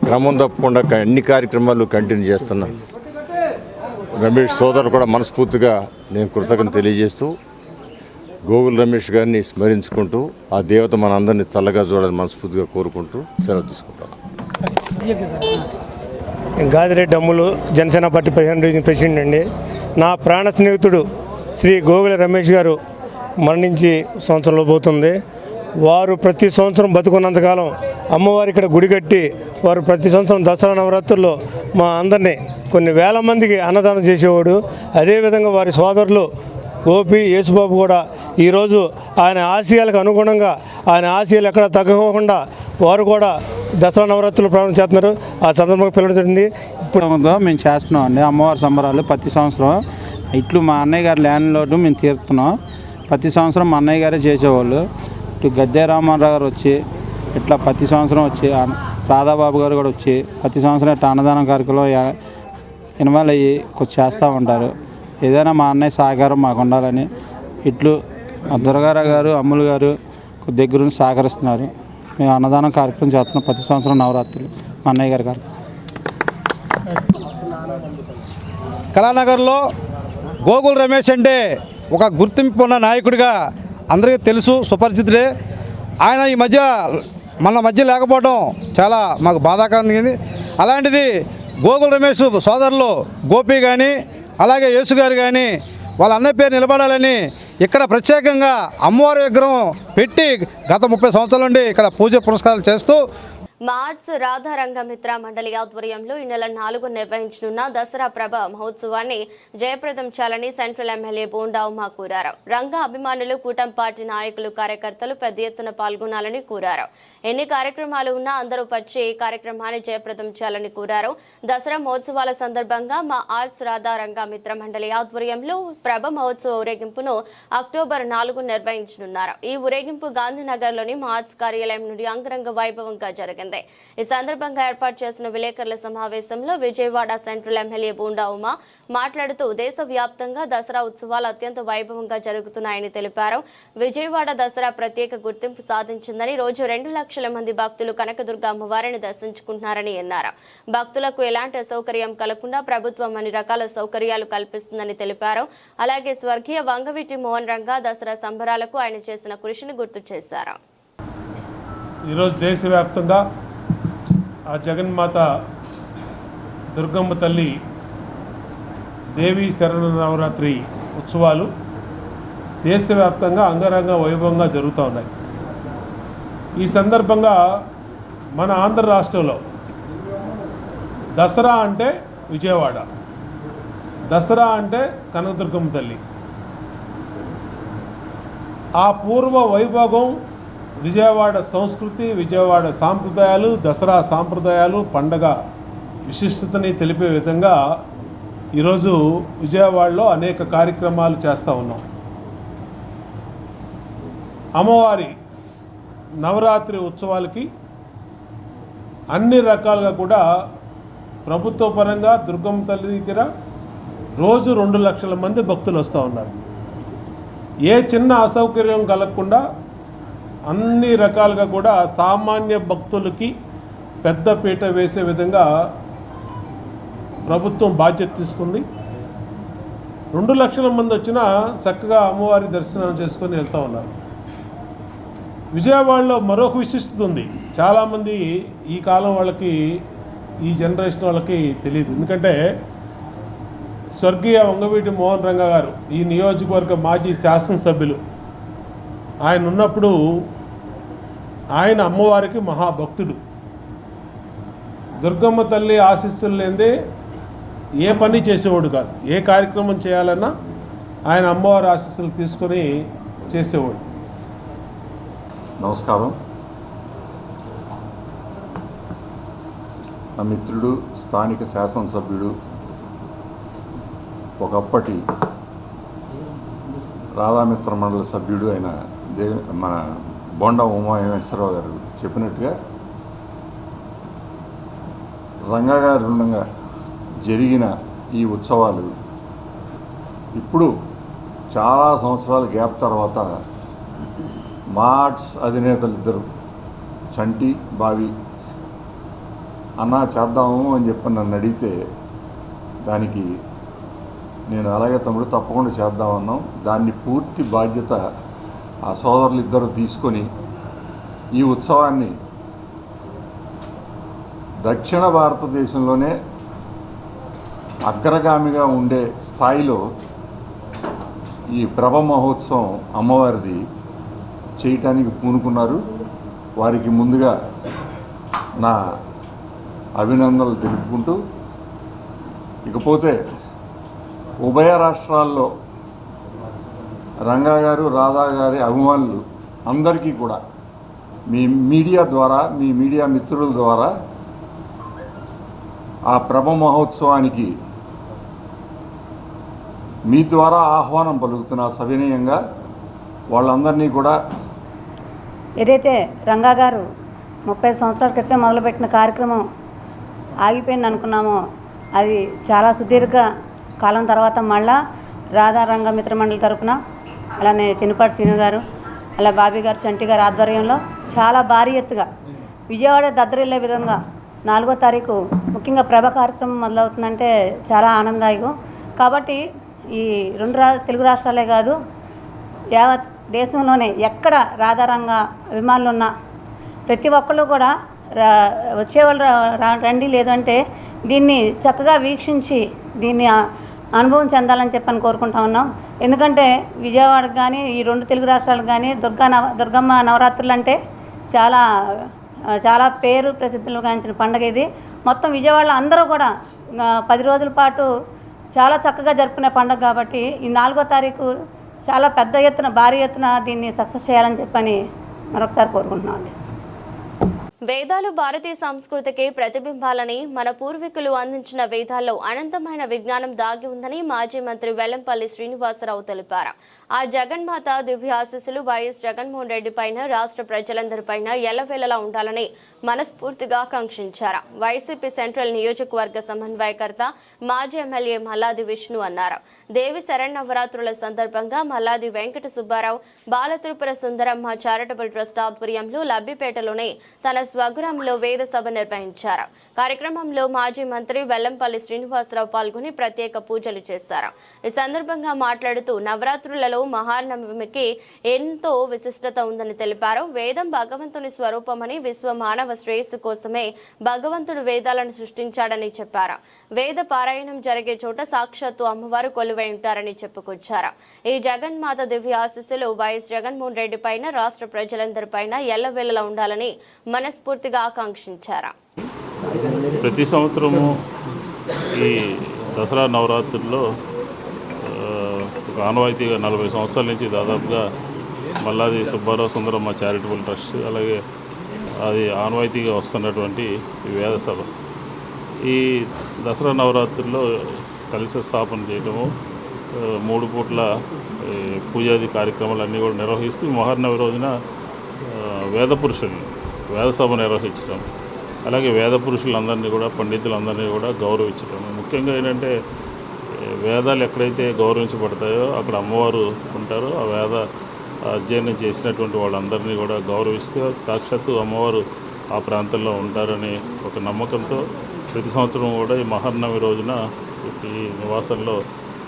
క్రమం తప్పకుండా అన్ని కార్యక్రమాలు కంటిన్యూ చేస్తున్న రమేష్ సోదరు కూడా మనస్ఫూర్తిగా నేను కృతజ్ఞత తెలియజేస్తూ గోగుల రమేష్ గారిని స్మరించుకుంటూ ఆ దేవత మనందరినీ చల్లగా చూడాలని మనస్ఫూర్తిగా కోరుకుంటూ సెలవు తీసుకుంటాను. గాదిరెడ్డి అమ్ములు, జనసేన పార్టీ 15వ డివిజన్ ప్రెసిడెంట్ అండి. నా ప్రాణ స్నేహితుడు శ్రీ గోగుల రమేష్ గారు మరణించి సంవత్సరంలో పోతుంది. వారు ప్రతి సంవత్సరం బతుకున్నంతకాలం అమ్మవారి ఇక్కడ గుడి కట్టి వారు ప్రతి సంవత్సరం దసరా నవరాత్రుల్లో మా అందరినీ కొన్ని వేల మందికి అన్నదానం చేసేవాడు. అదేవిధంగా వారి సోదరులు గోపి, యేసుబాబు కూడా ఈరోజు ఆయన ఆశయాలకు అనుగుణంగా, ఆయన ఆశయాలు ఎక్కడ తగ్గకుండా వారు కూడా దసరా నవరాత్రులు ప్రారంభం చేస్తున్నారు. ఆ సందర్భంగా పిల్లలు జరిగింది. ఇప్పుడు మేము చేస్తున్నాం అండి అమ్మవారి సంబరాలు ప్రతి సంవత్సరం. ఇట్లు మా అన్నయ్య గారి ల్యాండ్లోటు మేము తీరుతున్నాం. ప్రతి సంవత్సరం మా అన్నయ్య గారే చేసేవాళ్ళు. ఇటు గద్దె రామారావు గారు వచ్చి ఇట్లా ప్రతి సంవత్సరం వచ్చి, రాధాబాబు గారు కూడా వచ్చి ప్రతి సంవత్సరం ఇట్లా అన్నదానం కార్యక్రమంలో ఇన్వాల్వ్ అయ్యి కొంచెం చేస్తూ ఉంటారు. ఏదైనా మా అన్నయ్య సహకారం మాకు ఉండాలని ఇట్లు మా దుర్గారావు గారు, అమ్ములు గారు దగ్గర నుంచి సహకరిస్తున్నారు. మేము అన్నదానం కార్యక్రమం చేస్తున్నాం ప్రతి సంవత్సరం నవరాత్రులు మా అన్నయ్య గారి కార్యక్రమం. కళానగర్లో గోగుల రమేష్ అంటే ఒక గుర్తింపు ఉన్న నాయకుడిగా అందరికీ తెలుసు, సుపరిచితుడే. ఆయన ఈ మధ్య మన మధ్య లేకపోవడం చాలా మాకు బాధాకరంగా. అలాంటిది గోగుల రమేష్ సోదరులు గోపి కానీ అలాగే యేసు గారు కానీ వాళ్ళ అన్నయ్య పేరు నిలబడాలని ఇక్కడ ప్రత్యేకంగా అమ్మవారి విగ్రహం పెట్టి గత 30 సంవత్సరాల నుండి ఇక్కడ పూజ పురస్కారాలు చేస్తూ మార్చ్ రాధారంగమిత్ర మండలి ఆధ్వర్యంలో ఈ నెల 4 నిర్వహించనున్న దసరా ప్రభ మహోత్సవాన్ని జయప్రదం చేయాలని సెంట్రల్ ఎమ్మెల్యే బోండా ఉమా కోరారు. రంగ అభిమానులు, కూటమి పార్టీ నాయకులు, కార్యకర్తలు పెద్ద ఎత్తున పాల్గొనాలని కోరారు. ఎన్ని కార్యక్రమాలు ఉన్నా అందరూ వచ్చి ఈ కార్యక్రమాన్ని జయప్రదం చేయాలని కోరారు. దసరా మహోత్సవాల సందర్భంగా మా ఆర్ట్స్ రాధారంగమిత్ర మండలి ఆధ్వర్యంలో ప్రభ మహోత్సవ ఊరేగింపును అక్టోబర్ 4 నిర్వహించనున్నారు. ఈ ఊరేగింపు గాంధీనగర్లోని మా ఆర్ట్స్ కార్యాలయం నుండి అంగరంగ వైభవంగా జరిగింది. ఈ సందర్భంగా ఏర్పాటు చేసిన విలేకరుల సమావేశంలో విజయవాడ సెంట్రల్ ఎమ్మెల్యే బోండా ఉమా మాట్లాడుతూ దేశవ్యాప్తంగా దసరా ఉత్సవాలు అత్యంత వైభవంగా జరుగుతున్నాయని తెలిపారు. విజయవాడ దసరా ప్రత్యేక గుర్తింపు సాధించిందని, రోజు 2 లక్షల మంది భక్తులు కనకదుర్గ అమ్మవారిని దర్శించుకుంటున్నారని అన్నారు. భక్తులకు ఎలాంటి అసౌకర్యం కలగకుండా ప్రభుత్వం అన్ని రకాల సౌకర్యాలు కల్పిస్తుందని తెలిపారు. అలాగే స్వర్గీయ వంగవీటి మోహన్ రంగా దసరా సంబరాలకు ఆయన చేసిన కృషిని గుర్తు చేశారు. ఈరోజు దేశవ్యాప్తంగా ఆ జగన్మాత దుర్గమ్మ తల్లి దేవీ శరణ నవరాత్రి ఉత్సవాలు దేశవ్యాప్తంగా అంగరంగ వైభవంగా జరుగుతూ ఉన్నాయి. ఈ సందర్భంగా మన ఆంధ్ర రాష్ట్రంలో దసరా అంటే విజయవాడ, దసరా అంటే కనకదుర్గమ్మ తల్లి. ఆ పూర్వ వైభోగం, విజయవాడ సంస్కృతి, విజయవాడ సాంప్రదాయాలు, దసరా సాంప్రదాయాలు, పండగ విశిష్టతని తెలిపే విధంగా ఈరోజు విజయవాడలో అనేక కార్యక్రమాలు చేస్తూ ఉన్నాం. అమ్మవారి నవరాత్రి ఉత్సవాలకి అన్ని రకాలుగా కూడా ప్రభుత్వ పరంగా దుర్గమ్మ తల్లి దగ్గర రోజు 2 లక్షల మంది భక్తులు వస్తూ ఉన్నారు. ఏ చిన్న అసౌకర్యం కలగకుండా అన్ని రకాలుగా కూడా సామాన్య భక్తులకి పెద్దపీట వేసే విధంగా ప్రభుత్వం బాధ్యత తీసుకుంది. 2 లక్షల మంది వచ్చినా చక్కగా అమ్మవారి దర్శనం చేసుకొని వెళ్తూ ఉన్నారు. విజయవాడలో మరొక విశిష్టత ఉంది. చాలామంది ఈ కాలం వాళ్ళకి, ఈ జనరేషన్ వాళ్ళకి తెలియదు. ఎందుకంటే స్వర్గీయ వంగవీటి మోహన్ రంగా గారు ఈ నియోజకవర్గ మాజీ శాసనసభ్యులు. ఆయన ఉన్నప్పుడు ఆయన అమ్మవారికి మహాభక్తుడు. దుర్గమ్మ తల్లి ఆశీస్సులు లేదే ఏ పని చేసేవాడు కాదు. ఏ కార్యక్రమం చేయాలన్నా ఆయన అమ్మవారి ఆశీస్సులు తీసుకొని చేసేవాడు. నమస్కారం. నా మిత్రుడు, స్థానిక శాసనసభ్యుడు, ఒకప్పటి రాధామిత్ర మండలి సభ్యుడు అయిన మన బోండా ఉమామహేశ్వరరావు గారు చెప్పినట్టుగా రంగా గారి రుణంగా జరిగిన ఈ ఉత్సవాలు ఇప్పుడు చాలా సంవత్సరాల గ్యాప్ తర్వాత మా ఆర్ట్స్ అధినేతలు ఇద్దరు చంటి, బావి అన్నా చేద్దాము అని చెప్పి నన్ను అడిగితే దానికి నేను అలాగే తమ్ముడు తప్పకుండా చేద్దామన్నాం. దాన్ని పూర్తి బాధ్యత ఆ సోదరులు ఇద్దరు తీసుకొని ఈ ఉత్సవాన్ని దక్షిణ భారతదేశంలోనే అగ్రగామిగా ఉండే స్థాయిలో ఈ ప్రభ మహోత్సవం అమ్మవారిది చేయటానికి పూనుకున్నారు. వారికి ముందుగా నా అభినందనలు తెలుపుకుంటూ, ఇకపోతే ఉభయ రాష్ట్రాల్లో రంగా గారు, రాధా గారి అభిమానులు అందరికీ కూడా మీ మీడియా ద్వారా, మీ మీడియా మిత్రుల ద్వారా ఆ ప్రభ మహోత్సవానికి మీ ద్వారా ఆహ్వానం పలుకుతున్న సవినయంగా వాళ్ళందరినీ కూడా. ఏదైతే రంగా గారు 30 సంవత్సరాల క్రితం మొదలుపెట్టిన కార్యక్రమం ఆగిపోయింది అనుకున్నామో, అది చాలా సుదీర్ఘ కాలం తర్వాత మళ్ళా రాధారంగమిత్ర మండలి తరపున, అలానే చిన్నపాటి శ్రీను గారు, అలా బాబీ గారు చంటి గారి ఆధ్వర్యంలో చాలా భారీ ఎత్తుగా విజయవాడ దద్దరిల్లే విధంగా 4వ తారీఖు ముఖ్యంగా ప్రభ కార్యక్రమం మొదలవుతుందంటే చాలా ఆనందదాయకం. కాబట్టి ఈ తెలుగు రాష్ట్రాలే కాదు, యావత్ దేశంలోనే ఎక్కడ రాధారంగా అభిమానులు ఉన్నా ప్రతి ఒక్కళ్ళు కూడా వచ్చేవాళ్ళు రండి, లేదంటే దీన్ని చక్కగా వీక్షించి దీన్ని అనుభవం చెందాలని చెప్పని కోరుకుంటా ఉన్నాం. ఎందుకంటే విజయవాడకు కానీ ఈ 2 తెలుగు రాష్ట్రాలకు కానీ దుర్గమ్మ నవరాత్రులు అంటే చాలా పేరు ప్రసిద్ధులు గాంచిన పండుగ ఇది. మొత్తం విజయవాడలో అందరూ కూడా 10 రోజుల పాటు చాలా చక్కగా జరుపుకునే పండుగ. కాబట్టి ఈ 4వ తారీఖు చాలా పెద్ద ఎత్తున భారీ ఎత్తున దీన్ని సక్సెస్ చేయాలని చెప్పని మరొకసారి కోరుకుంటున్నాం అండి. వేదాలు భారతీయ సంస్కృతికి ప్రతిబింబాలని, మన పూర్వీకులు అందించిన వేదాల్లో అనంతమైన విజ్ఞానం దాగి ఉందని మాజీ మంత్రి వెల్లంపల్లి శ్రీనివాసరావు తెలిపారు. ఆ జగన్మాత దివ్యాశీస్సులు వైఎస్ జగన్మోహన్ రెడ్డి పైన, రాష్ట్ర ప్రజలందరిపైన ఎల్లవేళలా ఉండాలని మనస్ఫూర్తిగా ఆకాంక్షించారు. వైసీపీ సెంట్రల్ నియోజకవర్గ సమన్వయకర్త మాజీ ఎమ్మెల్యే మల్లాది విష్ణు అన్నారు. దేవి శరన్నవరాత్రుల సందర్భంగా మల్లాది వెంకట సుబ్బారావు బాలత్రిపుర సుందరమ్మ చారిటబుల్ ట్రస్ట్ ఆధ్వర్యంలో లబ్బిపేటలోని తన స్వగృహంలో వేద సభ నిర్వహించారు. కార్యక్రమంలో మాజీ మంత్రి వెల్లంపల్లి శ్రీనివాసరావు పాల్గొని ప్రత్యేక పూజలు చేశారు. ఈ సందర్భంగా మాట్లాడుతూ నవరాత్రులలో మహానవమికి ఎంతో విశిష్టత ఉందని తెలిపారు. వేదం భగవంతుని స్వరూపమని, విశ్వ మానవ శ్రేయస్సు కోసమే భగవంతుడు వేదాలను సృష్టించాడని చెప్పారు. వేద పారాయణం జరిగే చోట సాక్షాత్తు అమ్మవారు కొలువై ఉంటారని చెప్పుకొచ్చారు. ఈ జగన్మాత దివ్య ఆశీస్సులు వైఎస్ జగన్మోహన్ రెడ్డి పైన, రాష్ట్ర ప్రజలందరిపైన ఎల్లవేళలా ఉండాలని మనస్ఫూర్తిగా ఆకాంక్షించారు. ప్రతి సంవత్సరము ఈ దసరా నవరాత్రుల్లో ఒక ఆనవాయితీగా 40 సంవత్సరాల నుంచి దాదాపుగా మల్లాది సుబ్బారావు సుందరమ్మ చారిటబుల్ ట్రస్ట్, అలాగే అది ఆనవాయితీగా వస్తున్నటువంటి వేద సభ ఈ దసరా నవరాత్రుల్లో కలశ స్థాపన చేయడము, 3 పూట్ల పూజాది కార్యక్రమాలన్నీ కూడా నిర్వహిస్తూ మహానవమి రోజున వేద సభ నిర్వహించడం, అలాగే వేద పురుషులందరినీ కూడా, పండితులందరినీ కూడా గౌరవించడం. ముఖ్యంగా ఏంటంటే వేదాలు ఎక్కడైతే గౌరవించబడతాయో అక్కడ అమ్మవారు ఉంటారో, ఆ వేద అధ్యయనం చేసినటువంటి వాళ్ళందరినీ కూడా గౌరవిస్తూ సాక్షాత్తు అమ్మవారు ఆ ప్రాంతంలో ఉంటారని ఒక నమ్మకంతో ప్రతి సంవత్సరం కూడా ఈ మహానవమి రోజున ఈ నివాసంలో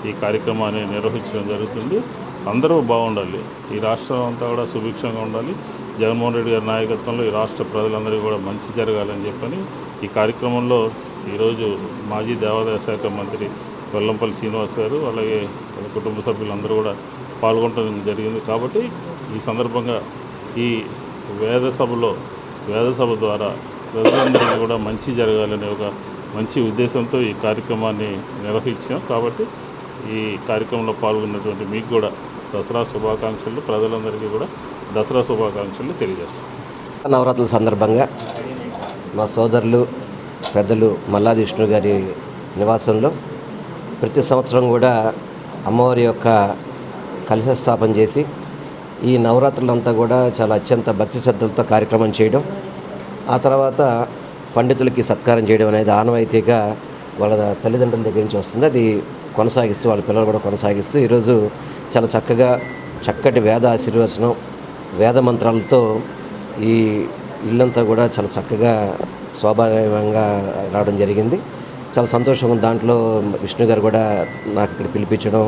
ఈ కార్యక్రమాన్ని నిర్వహించడం జరుగుతుంది. అందరూ బాగుండాలి, ఈ రాష్ట్రం అంతా కూడా సుభిక్షంగా ఉండాలి, జగన్మోహన్ రెడ్డి గారి నాయకత్వంలో ఈ రాష్ట్ర ప్రజలందరికీ కూడా మంచి జరగాలని చెప్పని ఈ కార్యక్రమంలో ఈరోజు మాజీ దేవాదాయ శాఖ మంత్రి వెల్లంపల్లి శ్రీనివాస్ గారు, అలాగే కుటుంబ సభ్యులందరూ కూడా పాల్గొనడం జరిగింది. కాబట్టి ఈ సందర్భంగా ఈ వేద సభ ద్వారా ప్రజలందరికీ కూడా మంచి జరగాలనే ఒక మంచి ఉద్దేశంతో ఈ కార్యక్రమాన్ని నిర్వహించాం. కాబట్టి ఈ కార్యక్రమంలో పాల్గొన్నటువంటి మీకు కూడా దసరా శుభాకాంక్షలు, ప్రజలందరికీ కూడా దసరా శుభాకాంక్షలు తెలియజేస్తాం. నవరాత్రుల సందర్భంగా మా సోదరులు పెద్దలు మల్లాది విష్ణు గారి నివాసంలో ప్రతి సంవత్సరం కూడా అమ్మవారి యొక్క కలశ స్థాపన చేసి ఈ నవరాత్రులంతా కూడా చాలా అత్యంత భక్తి శ్రద్ధలతో కార్యక్రమం చేయడం, ఆ తర్వాత పండితులకి సత్కారం చేయడం అనేది ఆనవాయితీగా వాళ్ళ తల్లిదండ్రుల దగ్గర నుంచి వస్తుంది. అది కొనసాగిస్తూ వాళ్ళ పిల్లలు కూడా కొనసాగిస్తూ ఈరోజు చాలా చక్కటి వేద ఆశీర్వచనం, వేద మంత్రాలతో ఈ ఇల్లంతా కూడా చాలా చక్కగా శోభాయంగా రావడం జరిగింది. చాలా సంతోషంగా ఉంది. దాంట్లో విష్ణు గారు కూడా నాకు ఇక్కడ పిలిపించడం,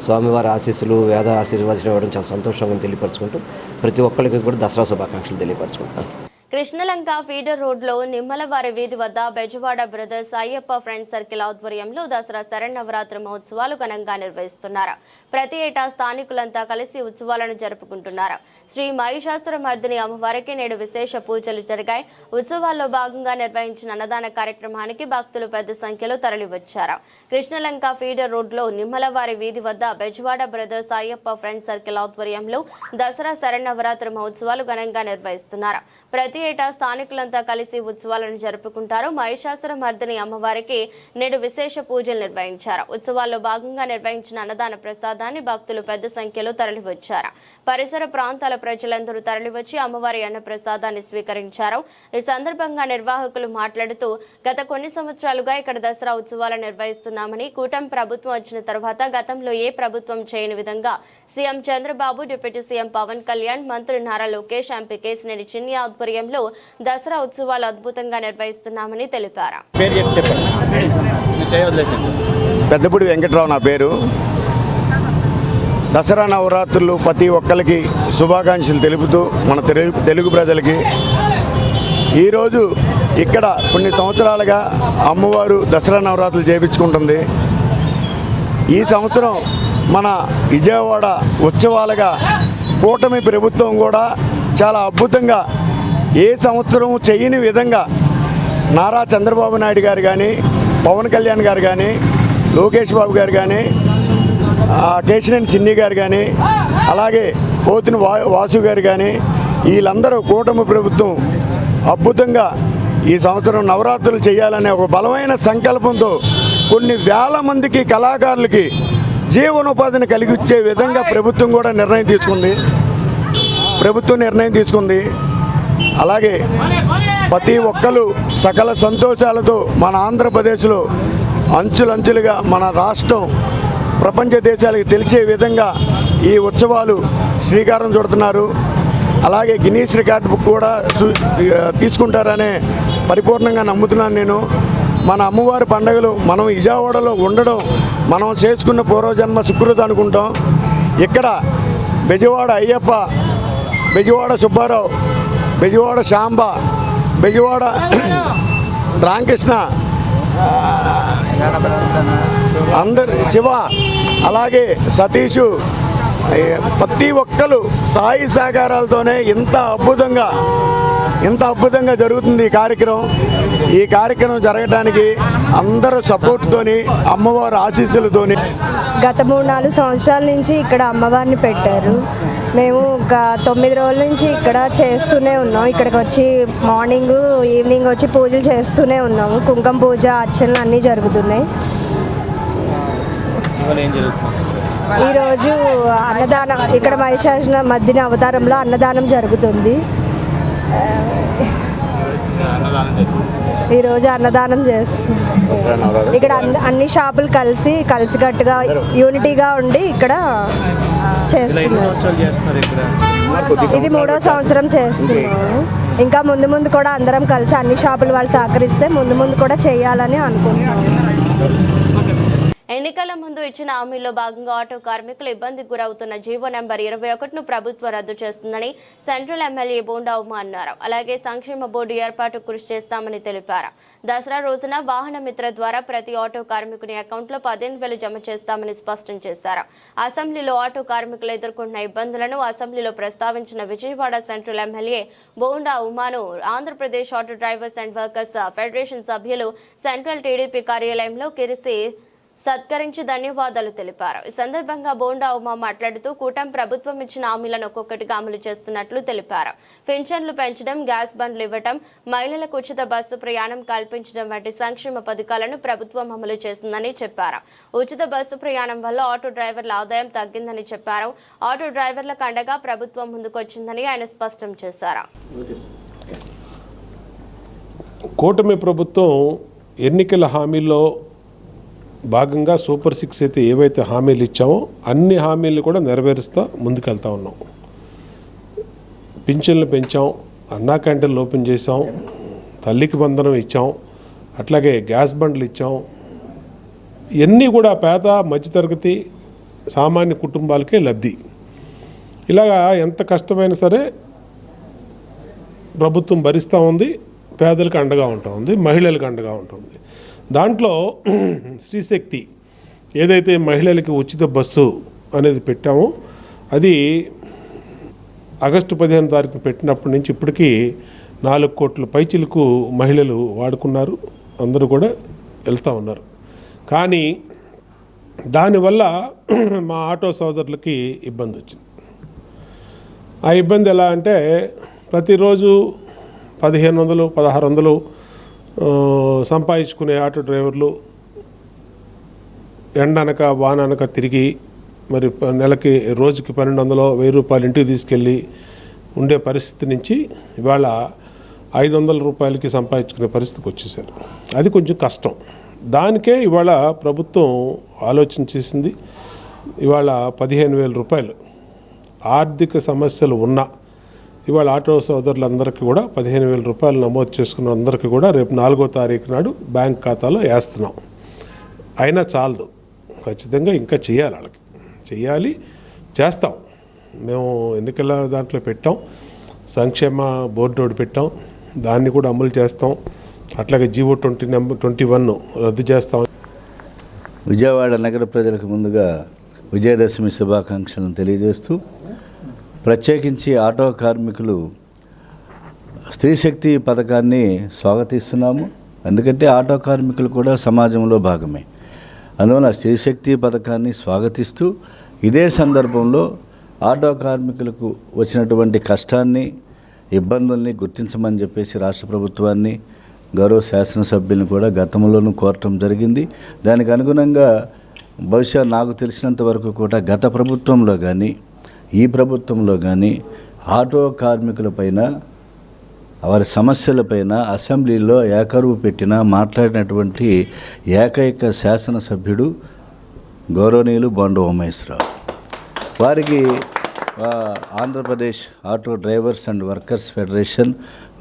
స్వామివారి ఆశీస్సులు, వేద ఆశీర్వచనం ఇవ్వడం చాలా సంతోషంగా తెలియపరచుకుంటూ ప్రతి ఒక్కరికి కూడా దసరా శుభాకాంక్షలు తెలియపరచుకుంటాను. కృష్ణలంక ఫీడర్ రోడ్లో నిమ్మలవారి వీధి వద్ద Bezawada brothers Ayyappa friends circle ఆధ్వర్యంలో దసరా శరన్నవరాత్రి మహోత్సవాలు ఘనంగా నిర్వహిస్తున్నారు. ప్రతి ఏటా స్థానికులంతా కలిసి ఉత్సవాలను జరుపుకుంటున్నారు. శ్రీ మహిషాసురమర్దిని అమ్మవారికి నేడు విశేష పూజలు జరిగాయి. ఉత్సవాల్లో భాగంగా నిర్వహించిన అన్నదాన కార్యక్రమానికి భక్తులు పెద్ద సంఖ్యలో తరలివచ్చారు. కృష్ణలంక ఫీడర్ రోడ్లో నిమ్మలవారి వీధి వద్ద Bezawada brothers Ayyappa friends circle ఆధ్వర్యంలో దసరా శరన్నవరాత్రి మహోత్సవాలు ఘనంగా నిర్వహిస్తున్నారు. ప్రతి ఏటా స్థానికులంతా కలిసి ఉత్సవాలను జరుపుకుంటారు. మహిషాసుర మర్దిని అమ్మవారికి నేడు విశేష పూజలు నిర్వహించారు. ఉత్సవాల్లో భాగంగా నిర్వహించిన అన్నదాన ప్రసాదాన్ని భక్తులు పెద్ద సంఖ్యలో తరలివచ్చారు. పరిసర ప్రాంతాల ప్రజలందరూ తరలివచ్చి అమ్మవారి అన్న ప్రసాదాన్ని స్వీకరించారు. ఈ సందర్భంగా నిర్వాహకులు మాట్లాడుతూ గత కొన్ని సంవత్సరాలుగా ఇక్కడ దసరా ఉత్సవాలు నిర్వహిస్తున్నామని, కూటమి ప్రభుత్వం వచ్చిన తర్వాత గతంలో ఏ ప్రభుత్వం చేయని విధంగా CM Chandrababu, deputy CM Pawan Kalyan, మంత్రి నారా లోకేష్, ఎంపీ కేశినేని చిన్ని ఆధ్వర్యంలో దసరా ఉత్సవాలు అద్భుతంగా నిర్వహిస్తున్నామని తెలిపారు. పెద్దపూడి వెంకట్రావు నా పేరు. దసరా నవరాత్రులు ప్రతి ఒక్కరికి శుభాకాంక్షలు తెలుపుతూ మన తెలుగు ప్రజలకి ఈరోజు ఇక్కడ కొన్ని సంవత్సరాలుగా అమ్మవారు దసరా నవరాత్రులు చేయించుకుంటుంది. ఈ సంవత్సరం మన విజయవాడ ఉత్సవాలుగా కూటమి ప్రభుత్వం కూడా చాలా అద్భుతంగా ఏ సంవత్సరం చేయని విధంగా నారా చంద్రబాబు నాయుడు గారు కానీ, పవన్ కళ్యాణ్ గారు కానీ, లోకేష్ బాబు గారు కానీ, కేశినేని చిన్ని గారు కానీ, అలాగే పోతిన వాసు గారు కానీ, వీళ్ళందరూ కూటమి ప్రభుత్వం అద్భుతంగా ఈ సంవత్సరం నవరాత్రులు చేయాలనే ఒక బలమైన సంకల్పంతో కొన్ని వేల మందికి కళాకారులకి జీవనోపాధిని కలిగించే విధంగా ప్రభుత్వం కూడా నిర్ణయం తీసుకుంది. అలాగే ప్రతి ఒక్కరు సకల సంతోషాలతో మన ఆంధ్రప్రదేశ్లో అంచులంచులుగా మన రాష్ట్రం ప్రపంచ దేశాలకు తెలిసే విధంగా ఈ ఉత్సవాలు శ్రీకారం చుడుతున్నారు. అలాగే గిన్నీస్ రికార్డ్ బుక్ కూడా తీసుకుంటారనే పరిపూర్ణంగా నమ్ముతున్నాను నేను. మన అమ్మవారి పండుగలు మనం విజయవాడలో ఉండడం మనం చేసుకున్న పూర్వజన్మ సుకృతి అనుకుంటాం. ఇక్కడ బెజవాడ అయ్యప్ప, బెజవాడ సుబ్బారావు, బెజవాడ శాంబ, బెజవాడ రామకృష్ణ, అందరు శివ, అలాగే సతీషు, ప్రతి ఒక్కరు సాయి సహకారాలతోనే ఇంత అద్భుతంగా జరుగుతుంది ఈ కార్యక్రమం జరగడానికి అందరూ సపోర్ట్తోని, అమ్మవారి ఆశీస్సులతోని. గత 3-4 సంవత్సరాల నుంచి ఇక్కడ అమ్మవారిని పెట్టారు. మేము ఒక 9 రోజుల నుంచి ఇక్కడ చేస్తూనే ఉన్నాం. ఇక్కడికి వచ్చి మార్నింగ్, ఈవినింగ్ వచ్చి పూజలు చేస్తూనే ఉన్నాము. కుంకుమ పూజ, అర్చనలు అన్నీ జరుగుతున్నాయి. ఈరోజు అన్నదానం, ఇక్కడ మహిషాసుర మర్దిని అవతారంలో అన్నదానం జరుగుతుంది. ఈరోజు అన్నదానం చేస్తున్నాం. ఇక్కడ అన్ని షాపులు కలిసికట్టుగా యూనిటీగా ఉండి ఇక్కడ చేస్తున్నాం. ఇది 3వ సంవత్సరం చేస్తున్నాము. ఇంకా ముందు కూడా అందరం కలిసి అన్ని షాపులు వాళ్ళు సహకరిస్తే ముందు కూడా చేయాలని అనుకుంటున్నాము. ఎన్నికల ముందు ఇచ్చిన హామీల్లో భాగంగా ఆటో కార్మికులు ఇబ్బందికి గురవుతున్న జీవో నెంబర్ 21ను ప్రభుత్వం రద్దు చేస్తుందని సెంట్రల్ ఎమ్మెల్యే బోండా ఉమా అన్నారు. అలాగే సంక్షేమ బోర్డు ఏర్పాటు కృషి చేస్తామని తెలిపారు. దసరా రోజున వాహన మిత్ర ద్వారా ప్రతి ఆటో కార్మికుని అకౌంట్లో 15,000 జమ చేస్తామని స్పష్టం చేశారు. అసెంబ్లీలో ఆటో కార్మికులు ఎదుర్కొంటున్న ఇబ్బందులను అసెంబ్లీలో ప్రస్తావించిన విజయవాడ సెంట్రల్ ఎమ్మెల్యే బోండా ఉమాను Andhra Pradesh auto drivers and workers federation సభ్యులు సెంట్రల్ టీడీపీ కార్యాలయంలో కిరిసి సత్కరించి ధన్యవాదాలు తెలిపారు. ఈ సందర్భంగా బోండా ఉమా మాట్లాడుతూ కూటమి ప్రభుత్వం ఇచ్చిన హామీలను ఒక్కొక్కటిగా అమలు చేస్తున్నట్లు తెలిపారు. పింఛన్లు పెంచడం, గ్యాస్ బండ్లు ఇవ్వడం, మహిళలకు ఉచిత బస్సు ప్రయాణం కల్పించడం వంటి సంక్షేమ పథకాలను ప్రభుత్వం అమలు చేస్తుందని చెప్పారు. ఉచిత బస్సు ప్రయాణం వల్ల ఆటో డ్రైవర్ల ఆదాయం తగ్గిందని చెప్పారు. ఆటో డ్రైవర్లకు అండగా ప్రభుత్వం ముందుకొచ్చిందని ఆయన స్పష్టం చేశారు. కూటమి ప్రభుత్వం ఎన్నికల హామీల్లో భాగంగా సూపర్ 6 అయితే ఏవైతే హామీలు ఇచ్చామో అన్ని హామీలు కూడా నెరవేరుస్తూ ముందుకెళ్తా ఉన్నాం. పింఛన్లు పెంచాం, అన్నా క్యాంటీన్లు ఓపెన్ చేసాం, తల్లికి బంధనం ఇచ్చాం, అట్లాగే గ్యాస్ బండ్లు ఇచ్చాం. ఇవన్నీ కూడా పేద మధ్యతరగతి సామాన్య కుటుంబాలకే లబ్ధి. ఇలాగా ఎంత కష్టమైనా సరే ప్రభుత్వం భరిస్తూ ఉంది, పేదలకు అండగా ఉంటుంది, మహిళలకు అండగా ఉంటుంది. దాంట్లో శ్రీశక్తి ఏదైతే మహిళలకి ఉచిత బస్సు అనేది పెట్టామో అది ఆగస్టు 15వ తారీఖు పెట్టినప్పటి నుంచి ఇప్పటికీ 4 కోట్ల పైచిలకు మహిళలు వాడుకున్నారు, అందరూ కూడా వెళ్తూ ఉన్నారు. కానీ దానివల్ల మా ఆటో సోదరులకి ఇబ్బంది వచ్చింది. ఆ ఇబ్బంది ఎలా అంటే ప్రతిరోజు 1500, 1600 సంపాదించుకునే ఆటో డ్రైవర్లు ఎండనక వాననక తిరిగి మరి నెలకి రోజుకి 1200, 1000 రూపాయలు ఇంటికి తీసుకెళ్ళి ఉండే పరిస్థితి నుంచి ఇవాళ 500 రూపాయలకి సంపాదించుకునే పరిస్థితికి వచ్చేసారు. అది కొంచెం కష్టం. దానికే ఇవాళ ప్రభుత్వం ఆలోచన చేసింది. ఇవాళ 15,000 రూపాయలు ఆర్థిక సమస్యలు ఉన్న ఇవాళ ఆటో సోదరులందరికీ కూడా 15,000 రూపాయలు నమోదు చేసుకున్న అందరికీ కూడా రేపు 4వ తారీఖు నాడు బ్యాంక్ ఖాతాలో వేస్తున్నాం. అయినా చాలదు, ఖచ్చితంగా ఇంకా చేయాలి, వాళ్ళకి చేయాలి, చేస్తాం. మేము ఎన్నికల దాంట్లో పెట్టాం, సంక్షేమ బోర్డు ఒకటి పెట్టాం, దాన్ని కూడా అమలు చేస్తాం. అట్లాగే జీవో 21 రద్దు చేస్తాం. విజయవాడ నగర ప్రజలకు ముందుగా విజయదశమి శుభాకాంక్షలను తెలియజేస్తూ, ప్రత్యేకించి ఆటో కార్మికులు స్త్రీశక్తి పథకాన్ని స్వాగతిస్తున్నాము. ఎందుకంటే ఆటో కార్మికులు కూడా సమాజంలో భాగమే. అందువల్ల స్త్రీశక్తి పథకాన్ని స్వాగతిస్తూ ఇదే సందర్భంలో ఆటో కార్మికులకు వచ్చినటువంటి కష్టాన్ని, ఇబ్బందుల్ని గుర్తించమని చెప్పేసి రాష్ట్ర ప్రభుత్వాన్ని, గౌరవ శాసనసభ్యులను కూడా గతంలోనూ కోరటం జరిగింది. దానికి అనుగుణంగా బహుశా నాకు తెలిసినంత వరకు కూడా గత ప్రభుత్వంలో కానీ ఈ ప్రభుత్వంలో కానీ ఆటో కార్మికులపైన, వారి సమస్యలపైన అసెంబ్లీలో ఏకరువు పెట్టిన మాట్లాడినటువంటి ఏకైక శాసనసభ్యుడు గౌరవనీయులు బొండ ఉమేశ్వరరావు. వారికి Andhra Pradesh auto drivers and workers federation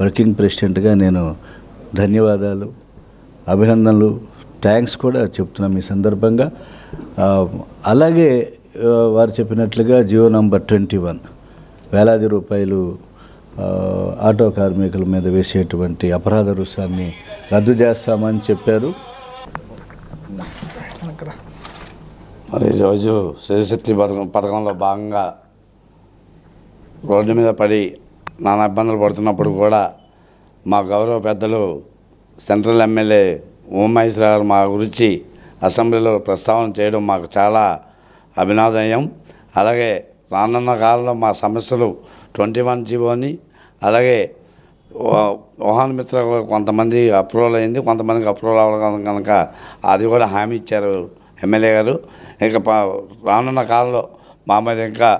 working ప్రెసిడెంట్గా నేను ధన్యవాదాలు, అభినందనలు, థ్యాంక్స్ కూడా చెప్తున్నాం ఈ సందర్భంగా. అలాగే వారు చెప్పినట్లుగా జియో నంబర్ 21 వేలాది రూపాయలు ఆటో కార్మికుల మీద వేసేటువంటి అపరాధ రుసుముని రద్దు చేస్తామని చెప్పారు. మరి ఈరోజు స్త్రీశక్తి పథకంలో భాగంగా రోడ్డు మీద పడి నానా ఇబ్బందులు పడుతున్నప్పుడు కూడా మా గౌరవ పెద్దలు సెంట్రల్ ఎమ్మెల్యే ఉమామహేశ్వర గారు మా గురించి అసెంబ్లీలో ప్రస్తావన చేయడం మాకు చాలా అభినందనీయం. అలాగే రానున్న కాలంలో మా సమస్యలు 21 జీవోని, అలాగే వాహన మిత్ర కొంతమంది అప్రూవల్ అయింది, కొంతమందికి అప్రూవల్ అవ్వడం కనుక అది కూడా హామీ ఇచ్చారు ఎమ్మెల్యే గారు. ఇంకా రానున్న కాలంలో మా మీద ఇంకా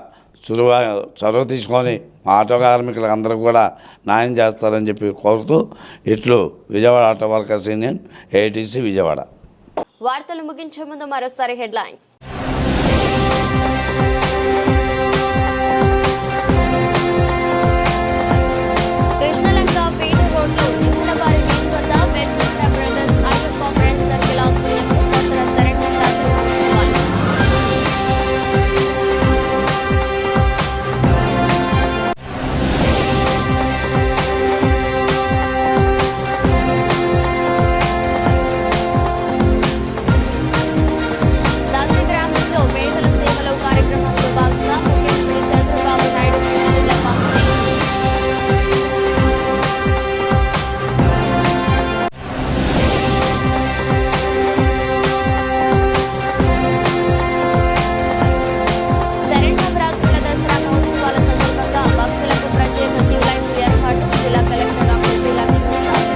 చొరవ తీసుకొని మా ఆటో కార్మికులకు అందరూ కూడా న్యాయం చేస్తారని చెప్పి కోరుతూ ఇట్లు Vijayawada auto workers union AITC Vijayawada. వార్తలు ముగించే ముందు మరోసారి హెడ్లైన్స్. కృష్ణలంక ఫీడర్ రోడ్లో నిమ్మలవారి వీధి వద్ద Venkata brothers Ayyappa friends circle ఆధ్వర్యంలో దసరా సరెండర్ దంతి గ్రామంలో పేదల సేవలో కార్యక్రమంలో భాగంగా ముఖ్యమంత్రి చంద్రబాబు నాయుడు కిట్ల పంపిణీ. శరణవరాత్రుల దసరా మహోత్సవాల సందర్భంగా భక్తులకు ప్రత్యేక క్యూ లైన్లు ఏర్పాటు. జిల్లా కలెక్టర్ డాక్టర్ జి లక్ష్మీప్రసాద్.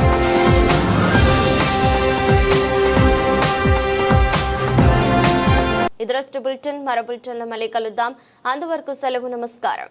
ఇదరస్ట్ బులెటిన్. మరో బులెటిన్లో మళ్ళీ కలుద్దాం. అంతవరకు సెలవు. నమస్కారం.